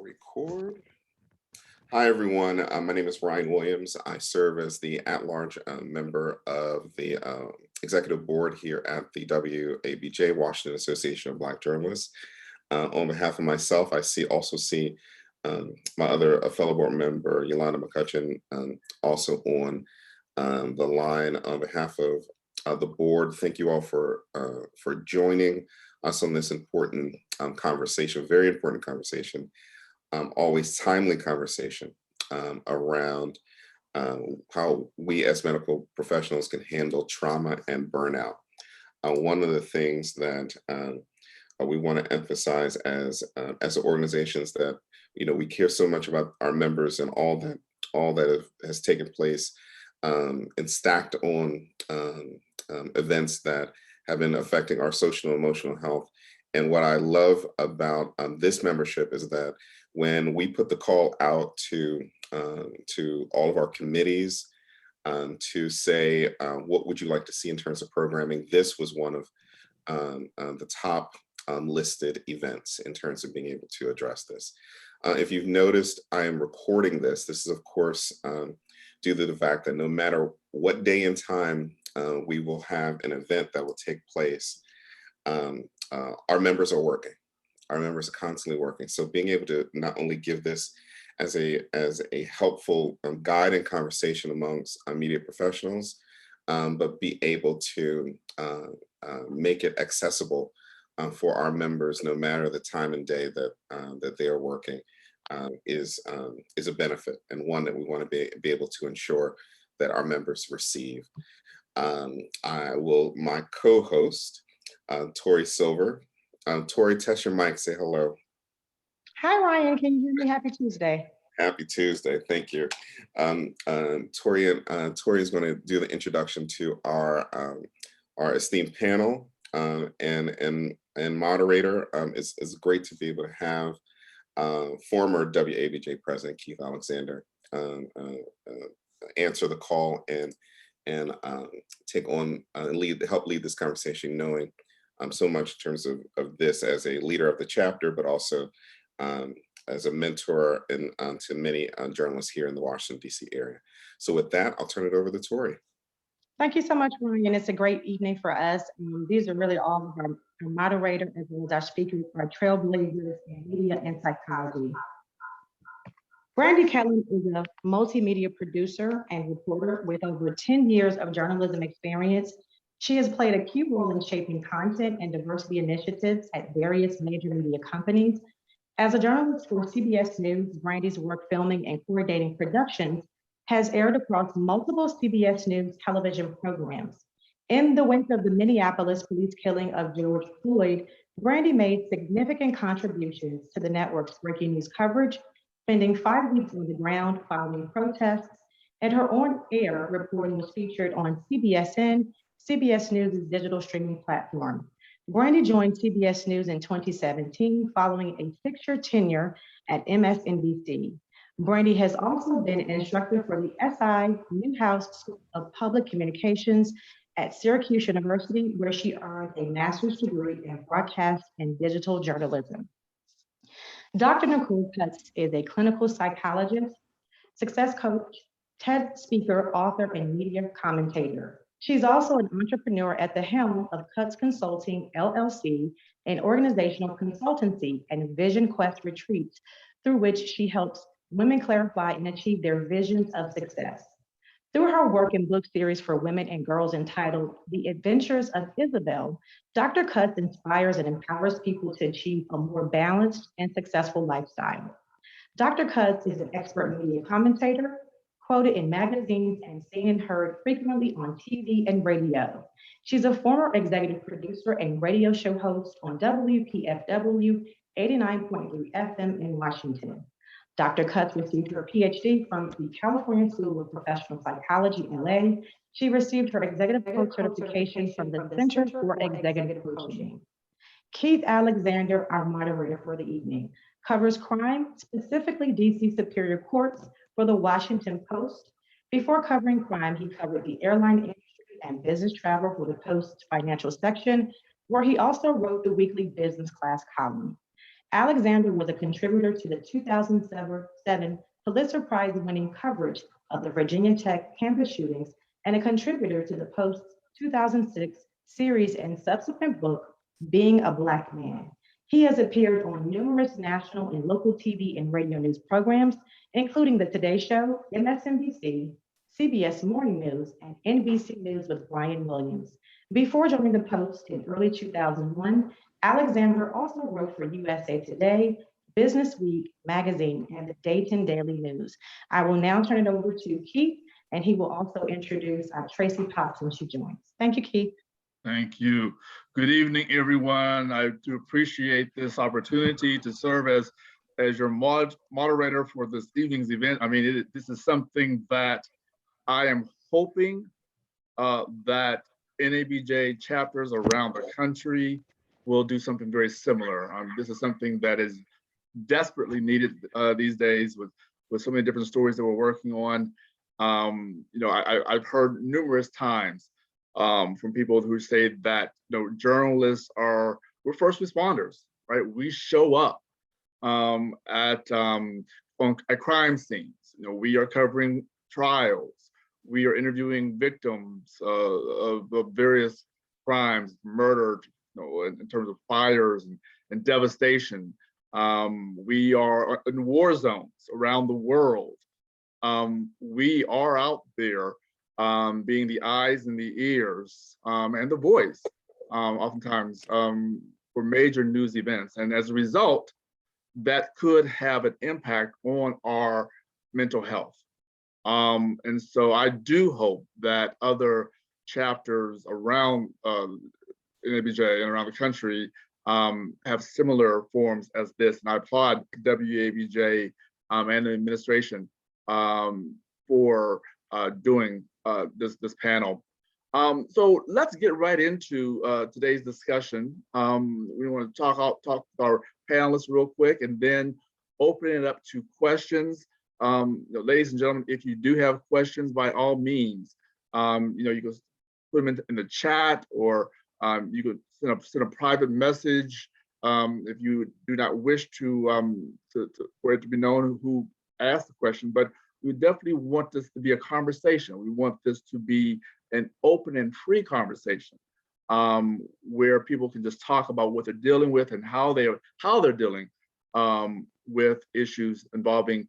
Record. Hi, everyone. My name is Ryan Williams. I serve as the at-large member of the executive board here at the WABJ, Washington Association of Black Journalists. On behalf of myself, also see my other fellow board member, Yolanda McCutcheon, also on the line. On behalf of the board, thank you all for joining us on this important conversation, very important conversation. Always timely conversation around how we as medical professionals can handle trauma and burnout. One of the things that we want to emphasize as organizations that we care so much about our members and all that has taken place and stacked on events that have been affecting our social and emotional health. And what I love about this membership is that when we put the call out to all of our committees to say, what would you like to see in terms of programming? This was one of the top listed events in terms of being able to address this. If you've noticed, I am recording this. This is, of course, due to the fact that no matter what day and time we will have an event that will take place, our members are working. Our members are constantly working. So being able to not only give this as a helpful guide and conversation amongst media professionals, but be able to make it accessible for our members, no matter the time and day that they are working, is a benefit, and one that we want to be able to ensure that our members receive. My co-host, Tori Silver. Tori, test your mic, say hello. Hi, Ryan. Can you hear me? Happy Tuesday. Happy Tuesday. Thank you. Tori is going to do the introduction to our esteemed panel and moderator. It's great to be able to have former WABJ President Keith Alexander answer the call and take on help lead this conversation, knowing so much in terms of this as a leader of the chapter, but also as a mentor and to many journalists here in the Washington, D.C. area. So with that, I'll turn it over to Tori. Thank you so much, Ryan. It's a great evening for us. These are really all of our moderators as well as our speakers, our trailblazers in media and psychology. Brandy Kellen is a multimedia producer and reporter with over 10 years of journalism experience. She has played a key role in shaping content and diversity initiatives at various major media companies. As a journalist for CBS News, Brandy's work filming and coordinating productions has aired across multiple CBS News television programs. In the wake of the Minneapolis police killing of George Floyd, Brandy made significant contributions to the network's breaking news coverage, spending 5 weeks on the ground following protests, and her on-air reporting was featured on CBSN, CBS News' digital streaming platform. Brandy joined CBS News in 2017 following a 6-year tenure at MSNBC. Brandy has also been an instructor for the SI Newhouse School of Public Communications at Syracuse University, where she earned a master's degree in broadcast and digital journalism. Dr. Nicole Cutts is a clinical psychologist, success coach, TED speaker, author, and media commentator. She's also an entrepreneur at the helm of Cutts Consulting, LLC, an organizational consultancy and Vision Quest retreats through which she helps women clarify and achieve their visions of success. Through her work in book series for women and girls entitled The Adventures of Isabel, Dr. Cutts inspires and empowers people to achieve a more balanced and successful lifestyle. Dr. Cutts is an expert media commentator, quoted in magazines and seen and heard frequently on TV and radio. She's a former executive producer and radio show host on WPFW 89.3 FM in Washington. Dr. Cutts received her PhD from the California School of Professional Psychology, LA. She received her executive coach certification from the Center for Executive Coaching. Keith Alexander, our moderator for the evening, covers crime, specifically DC Superior Courts, for the Washington Post. Before covering crime, he covered the airline industry and business travel for the Post's financial section, where he also wrote the weekly business class column. Alexander was a contributor to the 2007 Pulitzer Prize-winning coverage of the Virginia Tech campus shootings and a contributor to the Post's 2006 series and subsequent book, Being a Black Man. He has appeared on numerous national and local TV and radio news programs, including The Today Show, MSNBC, CBS Morning News, and NBC News with Brian Williams. Before joining the Post in early 2001, Alexander also wrote for USA Today, Business Week magazine, and the Dayton Daily News. I will now turn it over to Keith, and he will also introduce Tracy Potts when she joins. Thank you, Keith. Thank you. Good evening, everyone. I do appreciate this opportunity to serve as your moderator for this evening's event. I mean, this is something that I am hoping that NABJ chapters around the country will do something very similar. This is something that is desperately needed these days with so many different stories that we're working on. I've heard numerous times from people who say that journalists we're first responders, right? We show up at crime scenes. We are covering trials. We are interviewing victims of various crimes, murder, in terms of fires and devastation. We are in war zones around the world. We are out there being the eyes and the ears and the voice, oftentimes for major news events. And as a result, that could have an impact on our mental health. And so I do hope that other chapters around NABJ and around the country have similar forms as this. And I applaud WABJ and the administration for doing this panel. So let's get right into today's discussion. We want to talk with our panelists real quick and then open it up to questions. Ladies and gentlemen, if you do have questions, by all means, you can put them in the chat, or you could send a private message if you do not wish for it to be known who asked the question. But we definitely want this to be a conversation. We want this to be an open and free conversation where people can just talk about what they're dealing with and how they're dealing with issues involving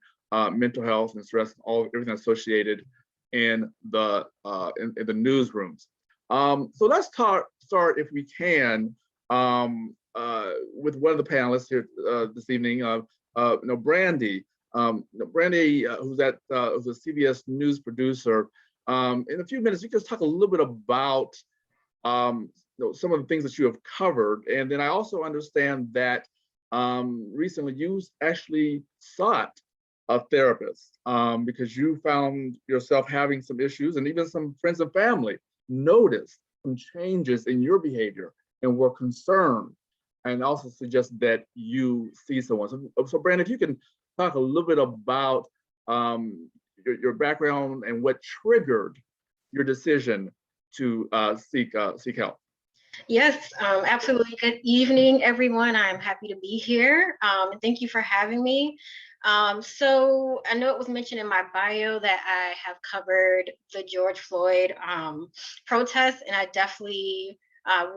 mental health and stress, everything associated in the newsrooms. So let's start if we can with one of the panelists here this evening, Brandy. Brandy, who's a CBS News producer. In a few minutes, you can talk a little bit about some of the things that you have covered, and then I also understand that recently you actually sought a therapist because you found yourself having some issues, and even some friends and family noticed some changes in your behavior and were concerned, and also suggest that you see someone. So Brandon, if you can talk a little bit about your background and what triggered your decision to seek help. Yes, absolutely. Good evening, everyone. I'm happy to be here. And thank you for having me. So I know it was mentioned in my bio that I have covered the George Floyd protests, and I definitely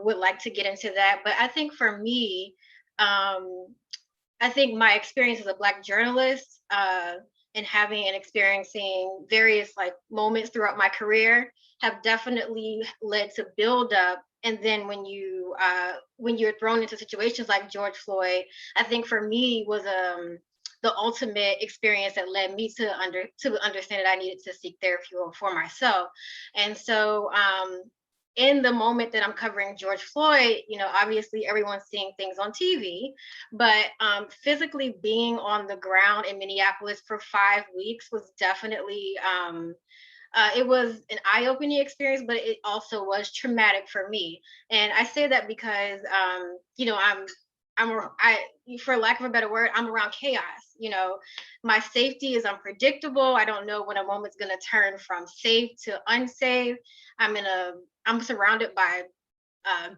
would like to get into that. But I think for me, I think my experience as a Black journalist and having and experiencing various moments throughout my career have definitely led to build up. And then when you're thrown into situations like George Floyd, I think for me was the ultimate experience that led me to understand that I needed to seek therapy for myself. And so in the moment that I'm covering George Floyd, obviously everyone's seeing things on TV, but physically being on the ground in Minneapolis for 5 weeks was definitely, it was an eye-opening experience, but it also was traumatic for me. And I say that because, for lack of a better word, I'm around chaos. My safety is unpredictable. I don't know when a moment's gonna turn from safe to unsafe. I'm surrounded by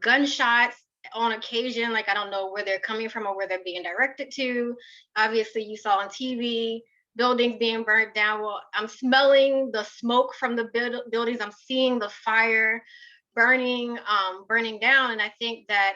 gunshots, on occasion, like I don't know where they're coming from or where they're being directed to. Obviously, you saw on TV buildings being burnt down. Well, I'm smelling the smoke from the buildings. I'm seeing the fire burning down. And I think that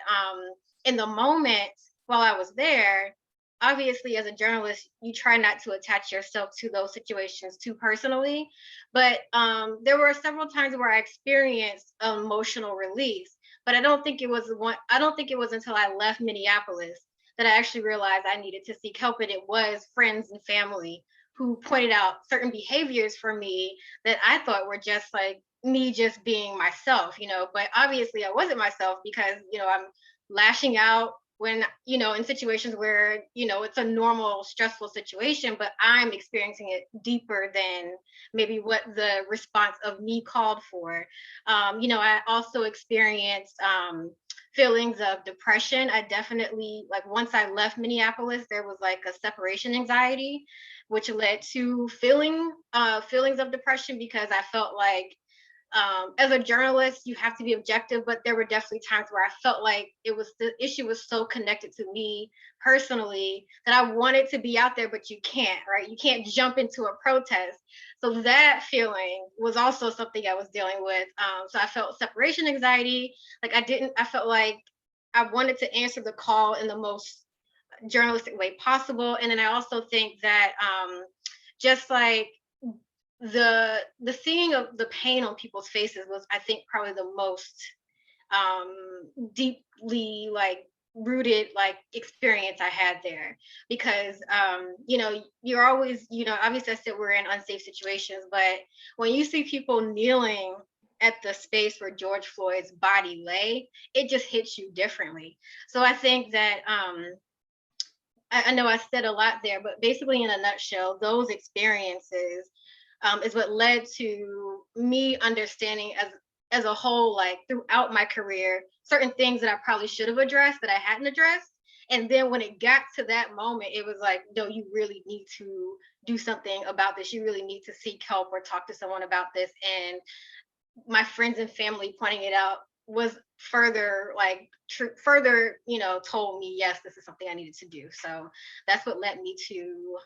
in the moment while I was there, obviously as a journalist, you try not to attach yourself to those situations too personally. But there were several times where I experienced emotional release. But I don't think it was until I left Minneapolis that I actually realized I needed to seek help. And it was friends and family who pointed out certain behaviors for me that I thought were just like me just being myself, but obviously I wasn't myself because, I'm lashing out when, in situations where, it's a normal stressful situation, but I'm experiencing it deeper than maybe what the response of me called for. I also experienced feelings of depression. I definitely, like, once I left Minneapolis, there was like a separation anxiety, which led to feelings of depression because I felt like as a journalist, you have to be objective, but there were definitely times where I felt like the issue was so connected to me personally that I wanted to be out there, but you can't, right? You can't jump into a protest. So that feeling was also something I was dealing with. So I felt separation anxiety. I felt like I wanted to answer the call in the most journalistic way possible. And then I also think that just like the seeing of the pain on people's faces was, I think, probably the most deeply rooted experience I had there, because you're always, obviously I said we're in unsafe situations, but when you see people kneeling at the space where George Floyd's body lay, it just hits you differently. So I think that I know I said a lot there, but basically in a nutshell, those experiences is what led to me understanding as a whole, like throughout my career, certain things that I probably should have addressed that I hadn't addressed. And then when it got to that moment, it was like, no, you really need to do something about this. You really need to seek help or talk to someone about this. And my friends and family pointing it out was further told me, yes, this is something I needed to do. So that's what led me to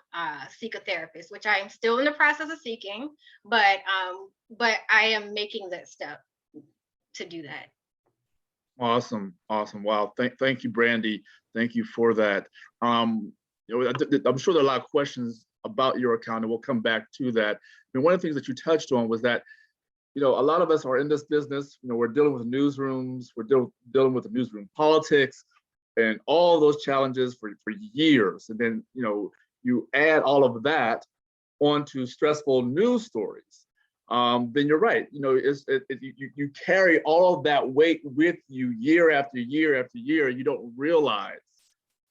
seek a therapist, which I am still in the process of seeking, but I am making that step to do that. Awesome. Wow. Thank you, Brandy. Thank you for that. I'm sure there are a lot of questions about your account, and we'll come back to that. And one of the things that you touched on was that a lot of us are in this business. We're dealing with newsrooms, we're dealing with the newsroom politics and all those challenges for years. And then, you add all of that onto stressful news stories. Then you're right. You carry all of that weight with you year after year after year. You don't realize,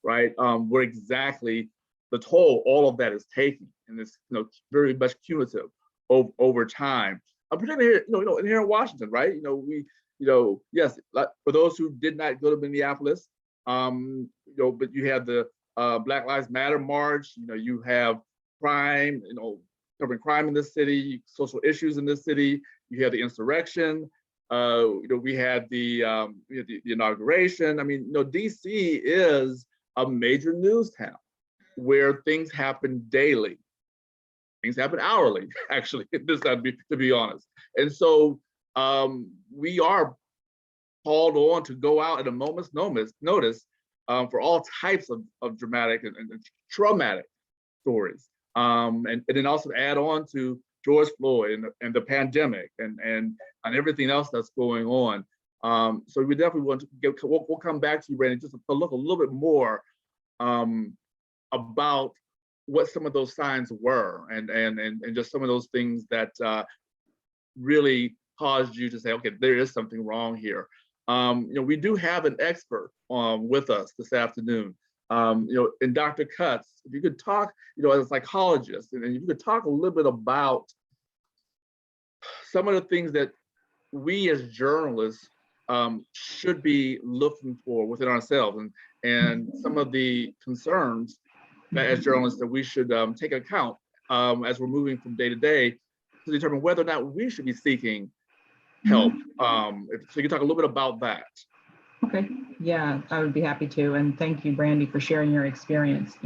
right, where exactly the toll all of that is taking. And it's, very much cumulative over time. Particularly here in Washington, right? Yes, for those who did not go to Minneapolis, but you have the Black Lives Matter march. You have crime, covering crime in this city, social issues in this city. You have the insurrection. We had the inauguration. I mean, DC is a major news town where things happen daily. Things happen hourly, actually, to be honest. And so we are called on to go out at a moment's notice for all types of dramatic and traumatic stories. And then also add on to George Floyd and the pandemic and everything else that's going on. So we definitely want to we'll come back to you, Brandon, just to look a little bit more about what some of those signs were and just some of those things that really caused you to say, okay, there is something wrong here. We do have an expert with us this afternoon, and Dr. Cutts. If you could talk, as a psychologist, and if you could talk a little bit about some of the things that we as journalists should be looking for within ourselves, and some of the concerns that as journalists that we should take account as we're moving from day to day to determine whether or not we should be seeking help. So you can talk a little bit about that. Okay, yeah, I would be happy to. And thank you, Brandy, for sharing your experience.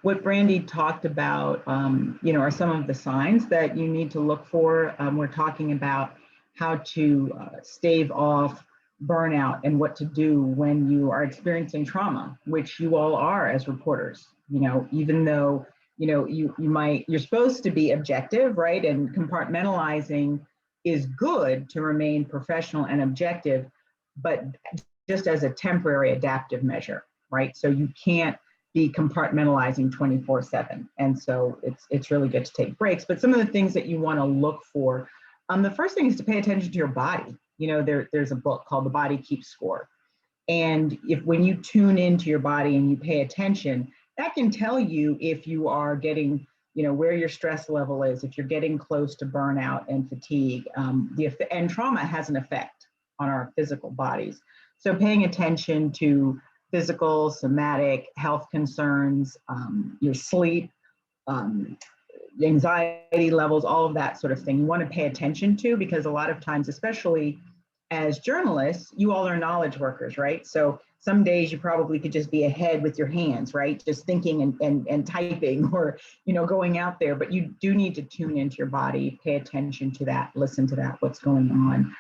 What Brandy talked about, are some of the signs that you need to look for. We're talking about how to stave off burnout and what to do when you are experiencing trauma, which you all are as reporters. Even though, you're supposed to be objective, right? And compartmentalizing is good to remain professional and objective, but just as a temporary adaptive measure, right? So you can't be compartmentalizing 24/7. And so it's really good to take breaks. But some of the things that you want to look for, the first thing is to pay attention to your body. There's a book called The Body Keeps Score. And when you tune into your body and you pay attention, that can tell you if you are getting, where your stress level is, if you're getting close to burnout and fatigue. And trauma has an effect on our physical bodies. So paying attention to physical, somatic health concerns, your sleep, anxiety levels, all of that sort of thing, you want to pay attention to, because a lot of times, especially as journalists, you all are knowledge workers, right? So some days you probably could just be ahead with your hands, right? Just thinking and typing or, going out there, but you do need to tune into your body, pay attention to that, listen to that, what's going on.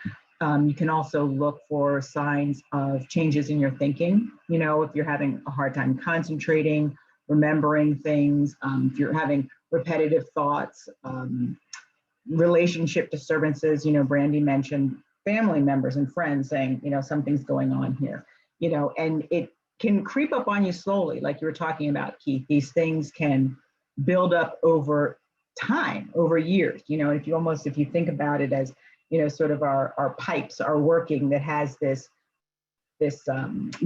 You can also look for signs of changes in your thinking. If you're having a hard time concentrating, remembering things, if you're having repetitive thoughts, relationship disturbances, Brandy mentioned family members and friends saying, something's going on here, and it can creep up on you slowly, like you were talking about, Keith. These things can build up over time, over years, if you think about it as, sort of our pipes are working, that has this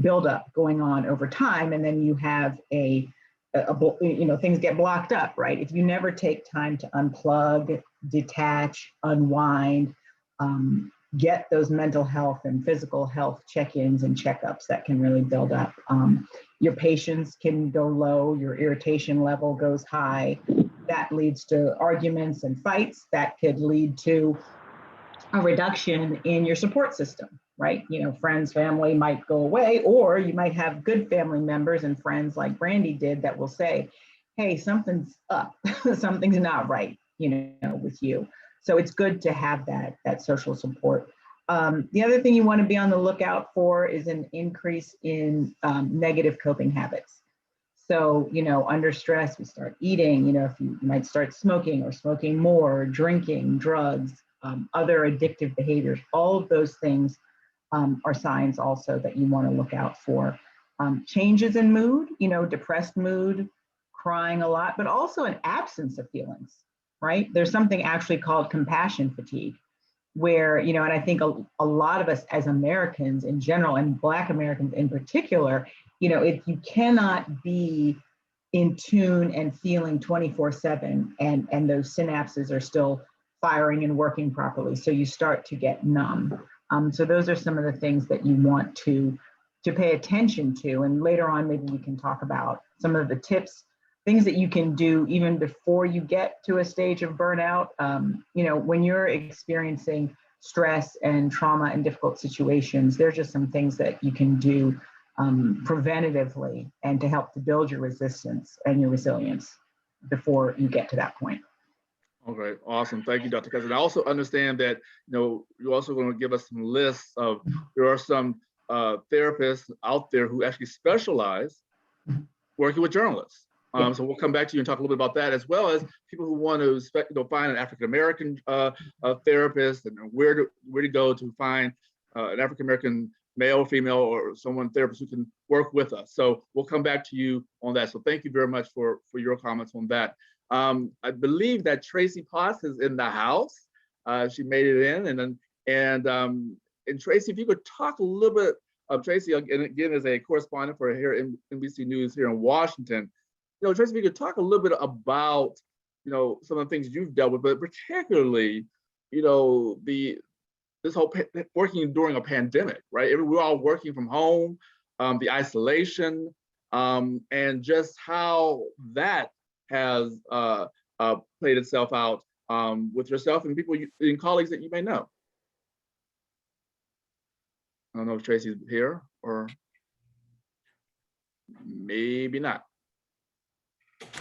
buildup going on over time, and then you have things get blocked up, right? If you never take time to unplug, detach, unwind, get those mental health and physical health check-ins and checkups, that can really build up. Your patience can go low, your irritation level goes high. That leads to arguments and fights. That could lead to a reduction in your support system, right? Friends, family might go away, or you might have good family members and friends like Brandy did that will say, hey, something's up, something's not right, with you. So it's good to have that social support. The other thing you want to be on the lookout for is an increase in negative coping habits. So, under stress, we start eating, if you might start smoking or smoking more, drinking, drugs, other addictive behaviors. All of those things are signs also that you want to look out for. Changes in mood, depressed mood, crying a lot, but also an absence of feelings, right? There's something actually called compassion fatigue, where, and I think a lot of us as Americans in general, and Black Americans in particular, if you cannot be in tune and feeling 24/7, and those synapses are still firing and working properly, so you start to get numb. So those are some of the things that you want to pay attention to. And later on, maybe we can talk about some of the tips, things that you can do even before you get to a stage of burnout. When you're experiencing stress and trauma and difficult situations, there's just some things that you can do preventatively and to help to build your resistance and your resilience before you get to that point. Okay, awesome. Thank you, Dr. Cousin. I also understand that, you're also going to give us some lists of, there are some therapists out there who actually specialize working with journalists. So we'll come back to you and talk a little bit about that, as well as people who want to find an African-American therapist, and where to go to find an African-American male or female, or therapist who can work with us. So we'll come back to you on that. So thank you very much for your comments on that. I believe that Tracy Potts is in the house. She made it in, and Tracy, if you could talk a little bit of Tracy, again, as a correspondent for here in NBC News here in Washington. Tracy, if you could talk a little bit about, some of the things you've dealt with, but particularly, this whole working during a pandemic, right? We're all working from home, the isolation, and just how that has played itself out with yourself and people and colleagues that you may know. I don't know if Tracy's here or maybe not.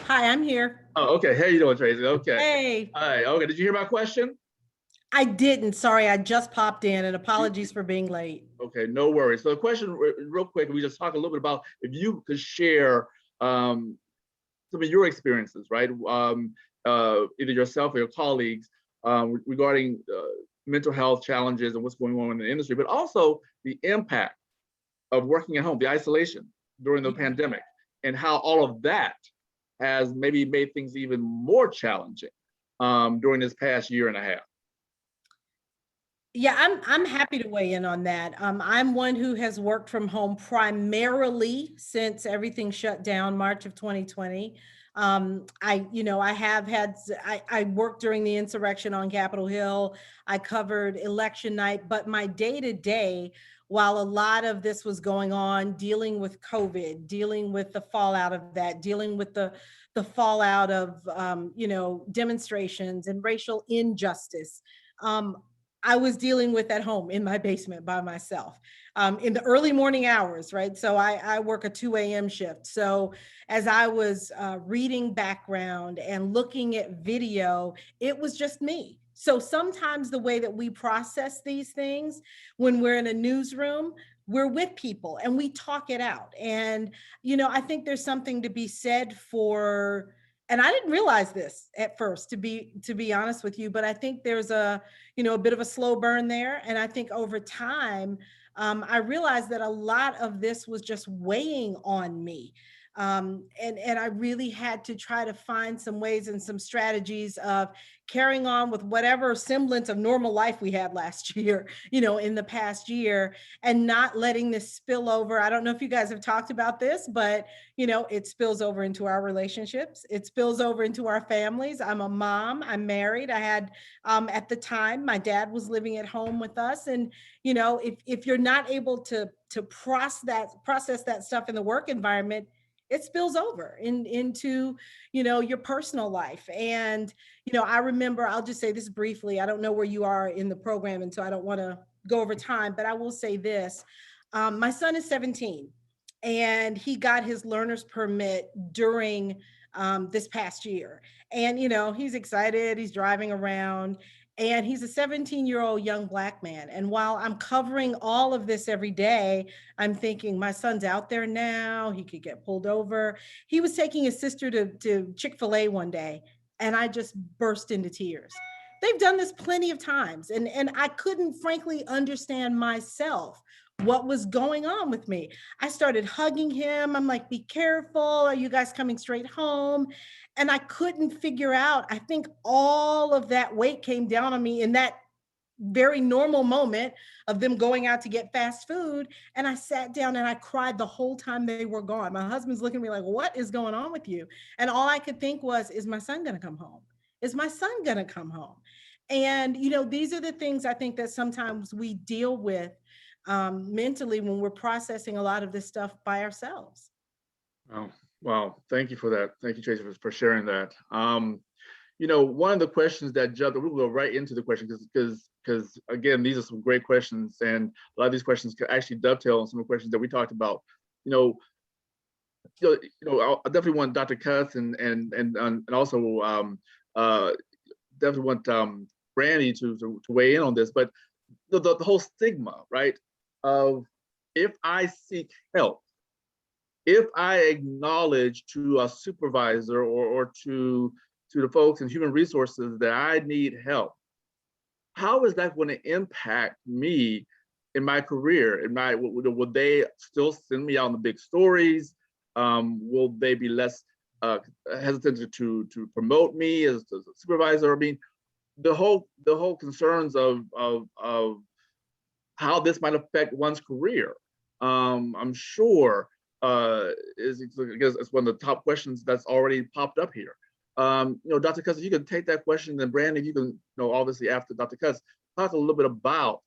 Hi, I'm here. Oh, okay. How you doing, Tracy? Okay. Hey, All right. Okay. Did you hear my question? I didn't. Sorry, I just popped in and apologies for being late. Okay, no worries. So the question, real quick, we just talk a little bit about if you could share some of your experiences, right? Either yourself or your colleagues regarding mental health challenges and what's going on in the industry, but also the impact of working at home, the isolation during the pandemic, and how all of that has maybe made things even more challenging during this past year and a half. Yeah, I'm happy to weigh in on that. I'm one who has worked from home primarily since everything shut down March of 2020. I worked during the insurrection on Capitol Hill. I covered election night, but my day to day, while a lot of this was going on, dealing with COVID, dealing with the fallout of that, dealing with the fallout of demonstrations and racial injustice. I was dealing with at home in my basement by myself in the early morning hours, right? So I work a 2 a.m. shift. So as I was reading background and looking at video, it was just me. So sometimes the way that we process these things when we're in a newsroom, we're with people and we talk it out. And, I think there's something to be said for, and I didn't realize this at first, to be honest with you, but I think there's a bit of a slow burn there. And I think over time, I realized that a lot of this was just weighing on me. And I really had to try to find some ways and some strategies of carrying on with whatever semblance of normal life we had last year, in the past year, and not letting this spill over. I don't know if you guys have talked about this, but it spills over into our relationships. It spills over into our families. I'm a mom, I'm married. I had, at the time, my dad was living at home with us. And, if you're not able to process that stuff in the work environment, it spills over into, your personal life. And, I remember, I'll just say this briefly. I don't know where you are in the program, and so I don't want to go over time, but I will say this. My son is 17 and he got his learner's permit during this past year. And, he's excited, he's driving around. And he's a 17-year-old young Black man. And while I'm covering all of this every day, I'm thinking my son's out there now, he could get pulled over. He was taking his sister to Chick-fil-A one day, and I just burst into tears. They've done this plenty of times. And I couldn't frankly understand myself what was going on with me. I started hugging him. I'm like, be careful. Are you guys coming straight home? And I couldn't figure out. I think all of that weight came down on me in that very normal moment of them going out to get fast food. And I sat down and I cried the whole time they were gone. My husband's looking at me like, what is going on with you? And all I could think was, is my son going to come home? Is my son going to come home? And, these are the things I think that sometimes we deal with mentally when we're processing a lot of this stuff by ourselves. Oh, wow. Thank you for that. Thank you, Tracy, for sharing that. One of the questions that jumped, we'll go right into the question because again, these are some great questions, and a lot of these questions could actually dovetail on some of the questions that we talked about. I definitely want Dr. Cutts and also definitely want Brandy to weigh in on this, but the whole stigma, right, of if I seek help, if I acknowledge to a supervisor or to the folks in human resources that I need help, how is that going to impact me in my career? Will they still send me out on the big stories? Will they be less hesitant to promote me as a supervisor? I mean, the whole concerns of how this might affect one's career. I'm sure it's one of the top questions that's already popped up here. Dr. Cutts, if you can take that question, and Brandon, if you can, obviously after Dr. Cutts, talk a little bit about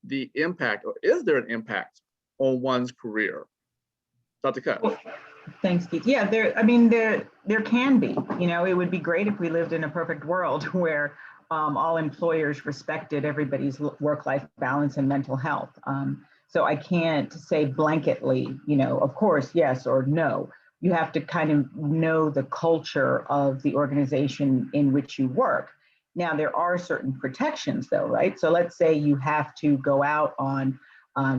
the impact, or is there an impact on one's career? Dr. Cutts. Well, thanks, Keith. Yeah, there can be. It would be great if we lived in a perfect world where all employers respected everybody's work-life balance and mental health. So I can't say blanketly, of course, yes or no. You have to kind of know the culture of the organization in which you work. Now, there are certain protections though, right? So let's say you have to go out on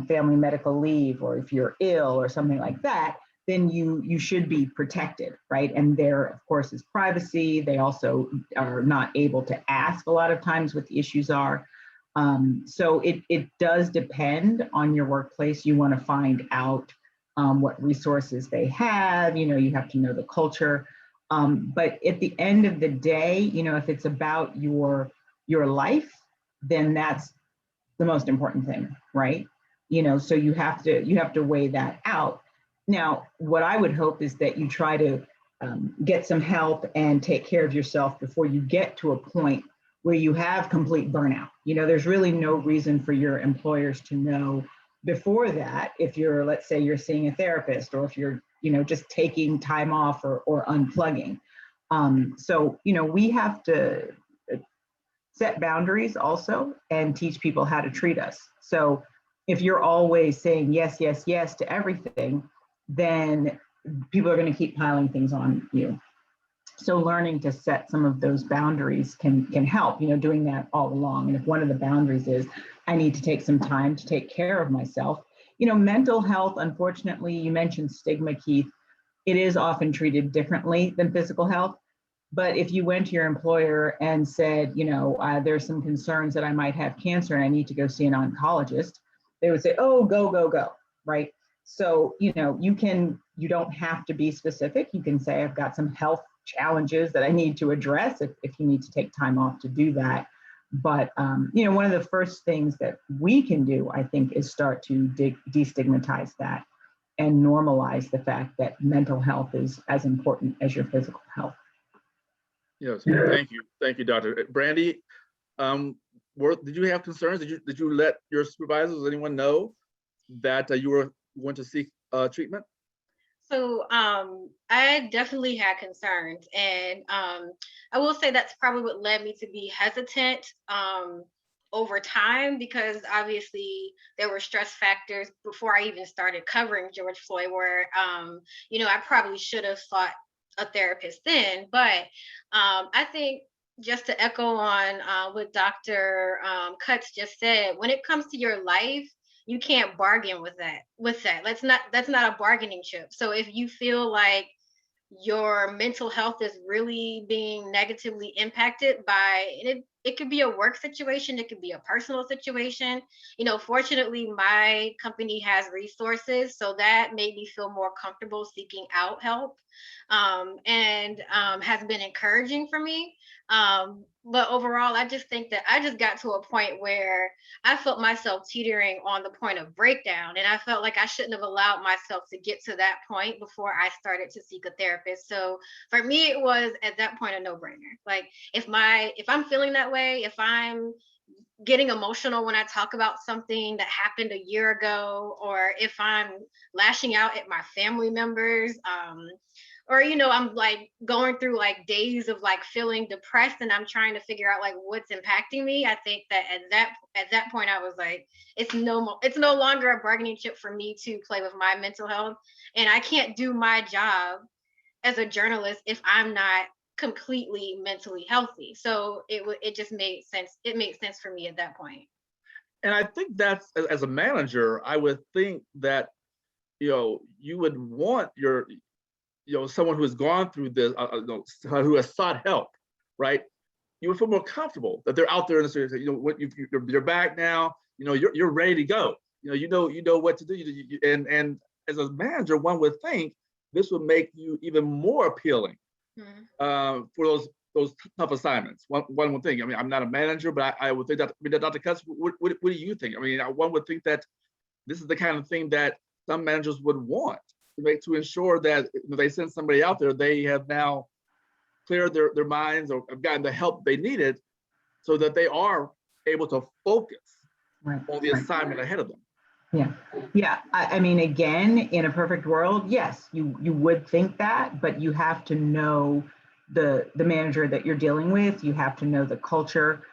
family medical leave, or if you're ill or something like that, then you should be protected, right? And there, of course, is privacy. They also are not able to ask a lot of times what the issues are. So it does depend on your workplace. You want to find out what resources they have. You have to know the culture. But at the end of the day, if it's about your life, then that's the most important thing, right? So you have to weigh that out. Now, what I would hope is that you try to get some help and take care of yourself before you get to a point where you have complete burnout. There's really no reason for your employers to know before that if you're, let's say you're seeing a therapist, or if you're, just taking time off or unplugging. So, we have to set boundaries also and teach people how to treat us. So if you're always saying yes, yes, yes to everything, then people are going to keep piling things on you. So learning to set some of those boundaries can help, doing that all along. And if one of the boundaries is, I need to take some time to take care of myself, mental health, unfortunately, you mentioned stigma, Keith, it is often treated differently than physical health. But if you went to your employer and said, there's some concerns that I might have cancer and I need to go see an oncologist, they would say, oh, go, right? So, you don't have to be specific. You can say, I've got some health challenges that I need to address if you need to take time off to do that. But, one of the first things that we can do, I think, is start to destigmatize that and normalize the fact that mental health is as important as your physical health. Yes, thank you, Dr. Brandy. Did you have concerns? Did you let your supervisors or anyone know that you were going to seek treatment? So I definitely had concerns, and I will say that's probably what led me to be hesitant over time, because obviously there were stress factors before I even started covering George Floyd, where I probably should have sought a therapist then. But I think, just to echo on what Dr. Cutts just said, when it comes to your life, you can't bargain with that. That's not a bargaining chip. So if you feel like your mental health is really being negatively impacted by it could be a work situation, it could be a personal situation. Fortunately, my company has resources, so that made me feel more comfortable seeking out help, and has been encouraging for me. But overall, I just think that I just got to a point where I felt myself teetering on the point of breakdown, and I felt like I shouldn't have allowed myself to get to that point before I started to seek a therapist. So for me, it was at that point a no-brainer. Like, if I'm feeling that way, if I'm getting emotional when I talk about something that happened a year ago, or if I'm lashing out at my family members, or I'm like going through like days of like feeling depressed, and I'm trying to figure out like what's impacting me, I think that at that point I was like, it's no longer a bargaining chip for me to play with my mental health, and I can't do my job as a journalist if I'm not completely mentally healthy. So it just made sense. It made sense for me at that point. And I think that's, as a manager, I would think that you would want your someone who has gone through this, who has sought help, right? You would feel more comfortable that they're out there in the street. You're back now. You're ready to go. You know what to do. And as a manager, one would think this would make you even more appealing for those tough assignments. One would think. I mean, I'm not a manager, but I would think that. Dr. Cutts, what do you think? I mean, one would think that this is the kind of thing that some managers would want to ensure that if they send somebody out there, they have now cleared their minds or have gotten the help they needed, so that they are able to focus on the assignment ahead of them. Yeah. I mean, again, in a perfect world, yes, you would think that, but you have to know the manager that you're dealing with. You have to know the culture,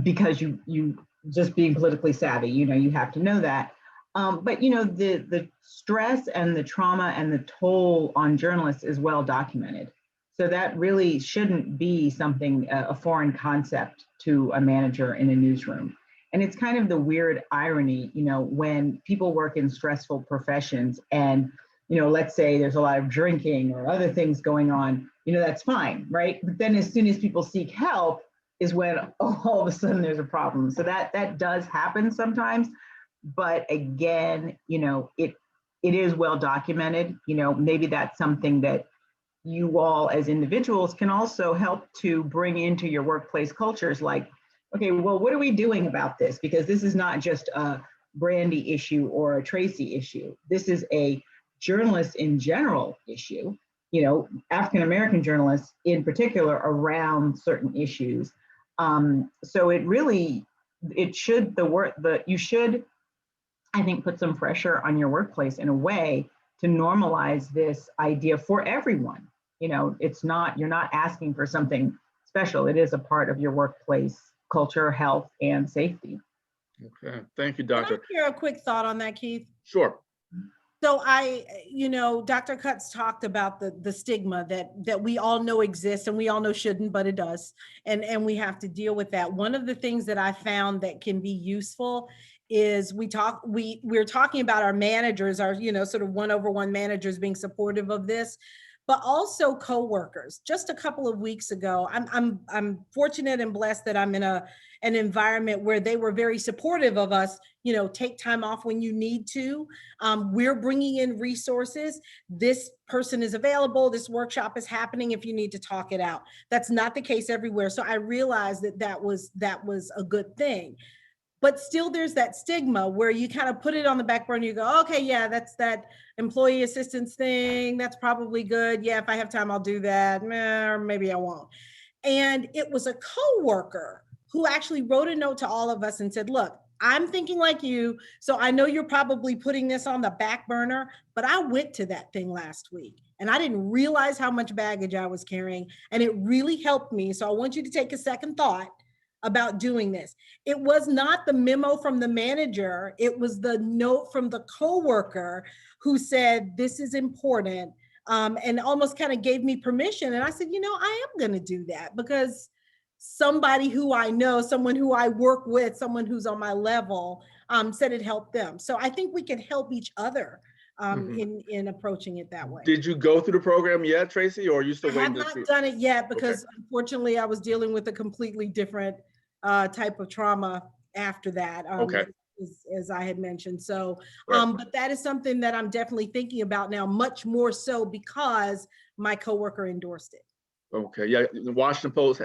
because you just being politically savvy, you have to know that. But the stress and the trauma and the toll on journalists is well documented. So that really shouldn't be something, a foreign concept to a manager in a newsroom. And it's kind of the weird irony, when people work in stressful professions and, let's say there's a lot of drinking or other things going on, that's fine, right? But then as soon as people seek help is when all of a sudden there's a problem. So that does happen sometimes. But again, it is well documented. Maybe that's something that you all as individuals can also help to bring into your workplace cultures, like, okay, well, what are we doing about this? Because this is not just a Brandy issue or a Tracy issue. This is a journalist in general issue, African-American journalists in particular around certain issues. So you should, I think, put some pressure on your workplace in a way to normalize this idea for everyone. You're not asking for something special. It is a part of your workplace culture, health, and safety. Okay, thank you, Can I Doctor. share a quick thought on that, Keith? Sure. So Dr. Cutts talked about the stigma that we all know exists and we all know shouldn't, but it does. And we have to deal with that. One of the things that I found that can be useful is we're talking about our managers, our, sort of one-over-one managers being supportive of this, but also coworkers. Just a couple of weeks ago, I'm fortunate and blessed that I'm in an environment where they were very supportive of us. Take time off when you need to. We're bringing in resources. This person is available. This workshop is happening if you need to talk it out. That's not the case everywhere. So I realized that was a good thing. But still there's that stigma where you kind of put it on the back burner. You go, okay, yeah, that's that employee assistance thing. That's probably good. Yeah, if I have time, I'll do that. Or maybe I won't. And it was a coworker who actually wrote a note to all of us and said, look, I'm thinking like you. So I know you're probably putting this on the back burner, but I went to that thing last week and I didn't realize how much baggage I was carrying. And it really helped me. So I want you to take a second thought about doing this. It was not the memo from the manager. It was the note from the coworker who said, this is important, and almost kind of gave me permission. And I said, I am going to do that because somebody who I know, someone who I work with, someone who's on my level, said it helped them. So I think we can help each other in approaching it that way. Did you go through the program yet, Tracy, or are you still waiting? I have not done it yet because unfortunately I was dealing with a completely different type of trauma after that, as I had mentioned. So, but that is something that I'm definitely thinking about now, much more so because my coworker endorsed it. Okay, yeah, the Washington Post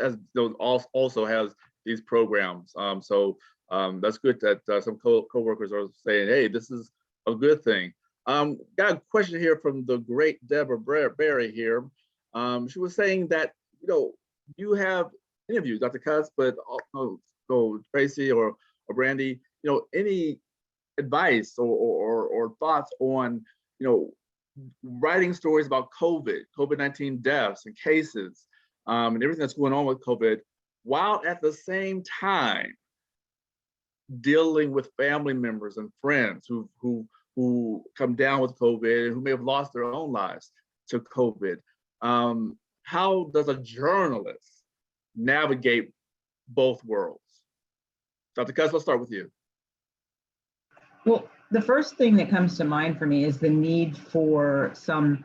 also has these programs. So that's good that some coworkers are saying, hey, this is a good thing. Got a question here from the great Deborah Berry here. She was saying that, you have interviewed Dr. Cutts, but also Tracy or Brandy, any advice or thoughts on, writing stories about COVID-19 deaths and cases, and everything that's going on with COVID, while at the same time dealing with family members and friends who come down with COVID and who may have lost their own lives to COVID. How does a journalist navigate both worlds? Dr. Cutts, let's start with you. Well, the first thing that comes to mind for me is the need for some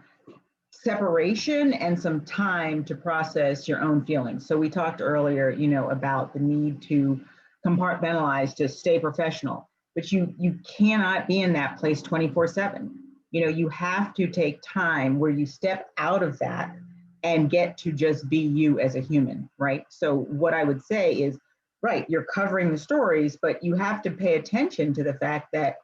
separation and some time to process your own feelings. So we talked earlier, about the need to compartmentalize, to stay professional, but you cannot be in that place 24/7. You have to take time where you step out of that and get to just be you as a human, right? So what I would say is, right, you're covering the stories, but you have to pay attention to the fact that,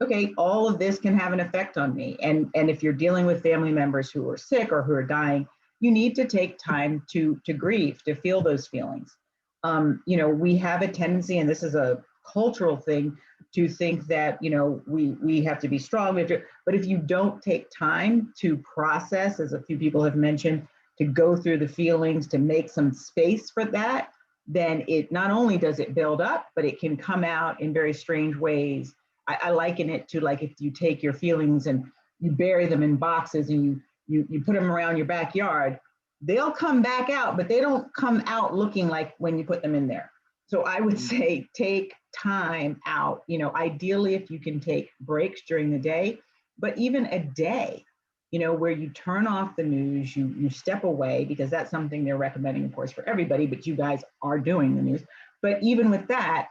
okay, all of this can have an effect on me. And if you're dealing with family members who are sick or who are dying, you need to take time to grieve, to feel those feelings. We have a tendency, and this is a cultural thing, to think that, we have to be strong, but if you don't take time to process, as a few people have mentioned, to go through the feelings, to make some space for that, then it not only does it build up, but it can come out in very strange ways. I liken it to like if you take your feelings and you bury them in boxes and you put them around your backyard, they'll come back out, but they don't come out looking like when you put them in there. So I would say take time out, ideally if you can take breaks during the day, but even a day, where you turn off the news, you step away, because that's something they're recommending, of course, for everybody, but you guys are doing the news. But even with that,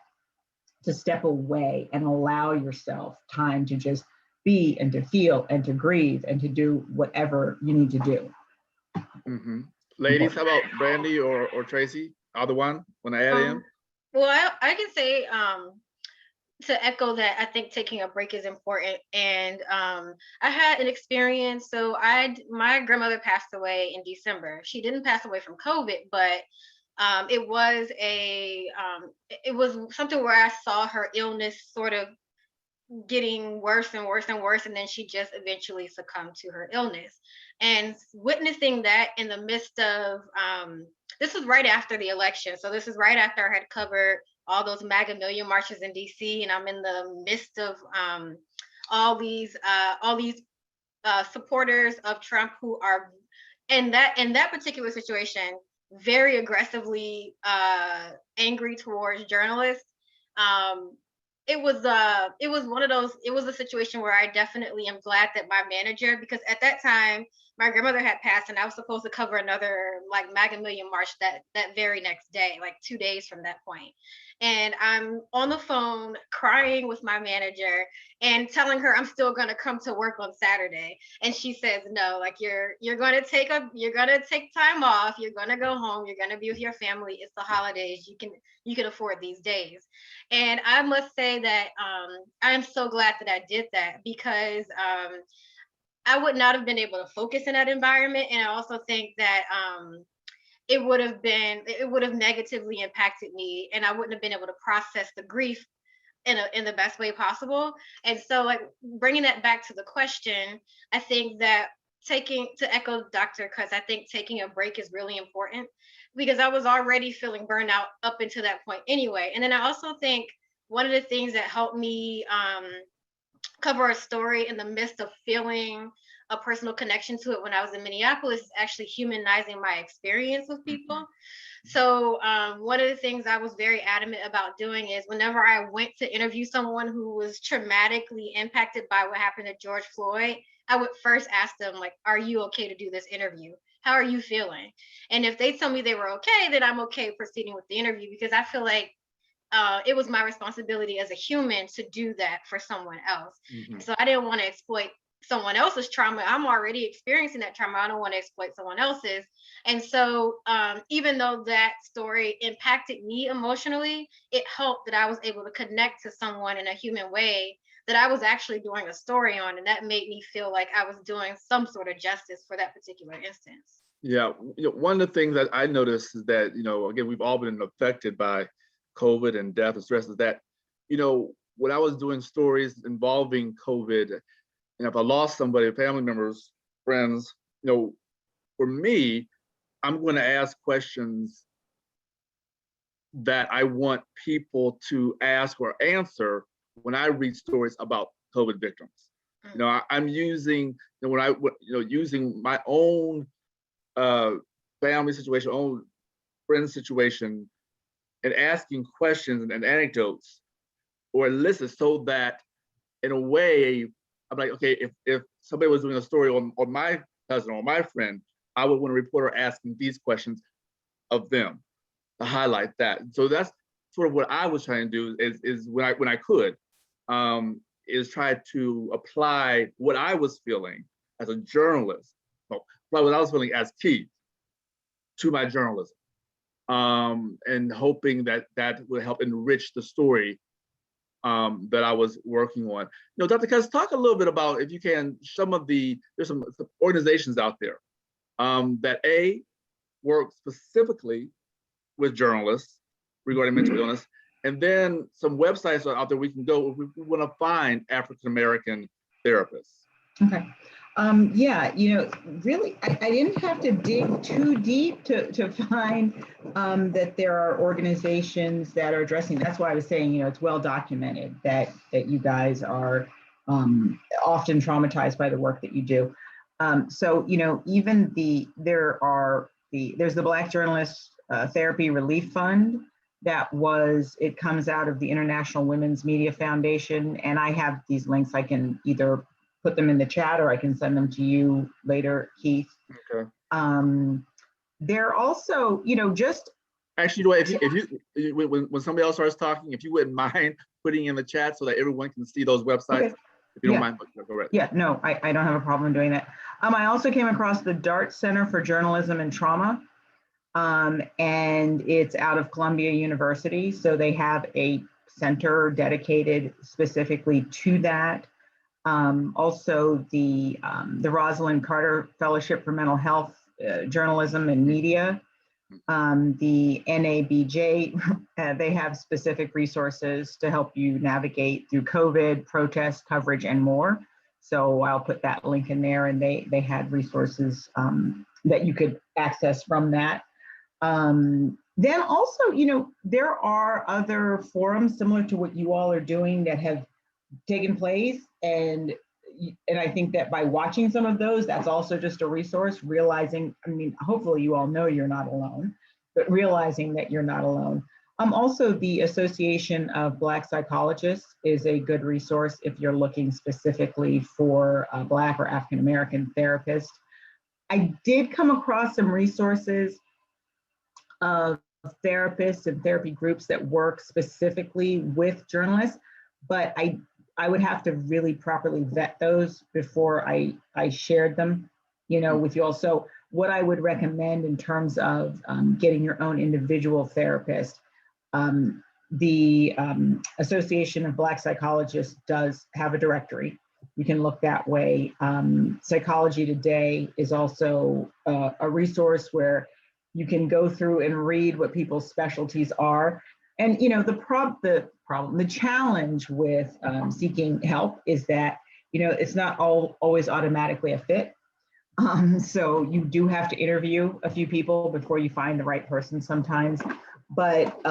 to step away and allow yourself time to just be and to feel and to grieve and to do whatever you need to do. Mm-hmm. Ladies, how about Brandy or Tracy? Either one, want to add in? Well, I can say to echo that, I think taking a break is important. And I had an experience. So my grandmother passed away in December. She didn't pass away from COVID, but it was something where I saw her illness sort of getting worse and worse and worse, and then she just eventually succumbed to her illness. And witnessing that in the midst of this was right after the election, so this is right after I had covered all those MAGA million marches in DC, and I'm in the midst of all these supporters of Trump who are in that particular situation very aggressively angry towards journalists. It was a situation where I definitely am glad that my manager, because at that time my grandmother had passed and I was supposed to cover another like MAGA million march that very next day, like 2 days from that point. And I'm on the phone crying with my manager and telling her I'm still going to come to work on Saturday. And she says, no, like you're going to take time off. You're going to go home. You're going to be with your family. It's the holidays. You can afford these days. And I must say that I'm so glad that I did that, because I would not have been able to focus in that environment. And I also think that it would have negatively impacted me, and I wouldn't have been able to process the grief in the best way possible. And so, like, bringing that back to the question, I think that to echo Dr. Cuts, I think taking a break is really important, because I was already feeling burnout up until that point anyway. And then I also think one of the things that helped me cover a story in the midst of feeling a personal connection to it when I was in Minneapolis is actually humanizing my experience with people. So one of the things I was very adamant about doing is whenever I went to interview someone who was traumatically impacted by what happened to George Floyd, I would first ask them, like, are you okay to do this interview? How are you feeling? And if they tell me they were okay, then I'm okay proceeding with the interview, because I feel like it was my responsibility as a human to do that for someone else. Mm-hmm. So I didn't want to exploit someone else's trauma. I'm already experiencing that trauma. I don't want to exploit someone else's. And so even though that story impacted me emotionally, it helped that I was able to connect to someone in a human way that I was actually doing a story on. And that made me feel like I was doing some sort of justice for that particular instance. Yeah, one of the things that I noticed is that, again, we've all been affected by COVID and death and stress, is that, when I was doing stories involving COVID, and if I lost somebody, family members, friends, for me, I'm going to ask questions that I want people to ask or answer when I read stories about COVID victims. Mm-hmm. I'm using, using my own family situation, own friend situation, and asking questions and anecdotes or elicit, so that in a way, I'm like, okay, if somebody was doing a story on my cousin or my friend, I would want a reporter asking these questions of them to highlight that. So that's sort of what I was trying to do is when I could, is try to apply what I was feeling as a journalist, apply what I was feeling as Keith to my journalism, and hoping that would help enrich the story that I was working on. Dr. Cuts, talk a little bit about, if you can, there's some organizations out there that work specifically with journalists regarding mental illness, and then some websites are out there we can go if we want to find African-American therapists. Okay. Yeah, really, I didn't have to dig too deep to find that there are organizations that are addressing. That's why I was saying, it's well documented that you guys are often traumatized by the work that you do. So, even there's the Black Journalists Therapy Relief Fund it comes out of the International Women's Media Foundation. And I have these links. I can either put them in the chat or I can send them to you later, Keith. Okay. They're also, just Actually, if you when somebody else starts talking, if you wouldn't mind putting in the chat so that everyone can see those websites, okay. If you don't mind, go right. Yeah, no, I don't have a problem doing that. I also came across the DART Center for Journalism and Trauma, and it's out of Columbia University. So they have a center dedicated specifically to that. Also the Rosalind Carter Fellowship for Mental Health, Journalism and Media. The NABJ, they have specific resources to help you navigate through COVID, protest coverage, and more. So I'll put that link in there, and they had resources that you could access from that. Then also, there are other forums similar to what you all are doing that have taken place. And I think that by watching some of those, that's also just a resource, realizing, hopefully you all know you're not alone, but realizing that you're not alone. Also, the Association of Black Psychologists is a good resource if you're looking specifically for a Black or African-American therapist. I did come across some resources of therapists and therapy groups that work specifically with journalists, but I would have to really properly vet those before I shared them, with you all. So what I would recommend in terms of getting your own individual therapist, the Association of Black Psychologists does have a directory. You can look that way. Psychology Today is also a resource where you can go through and read what people's specialties are. And the challenge with seeking help is that it's not always automatically a fit. So you do have to interview a few people before you find the right person sometimes. But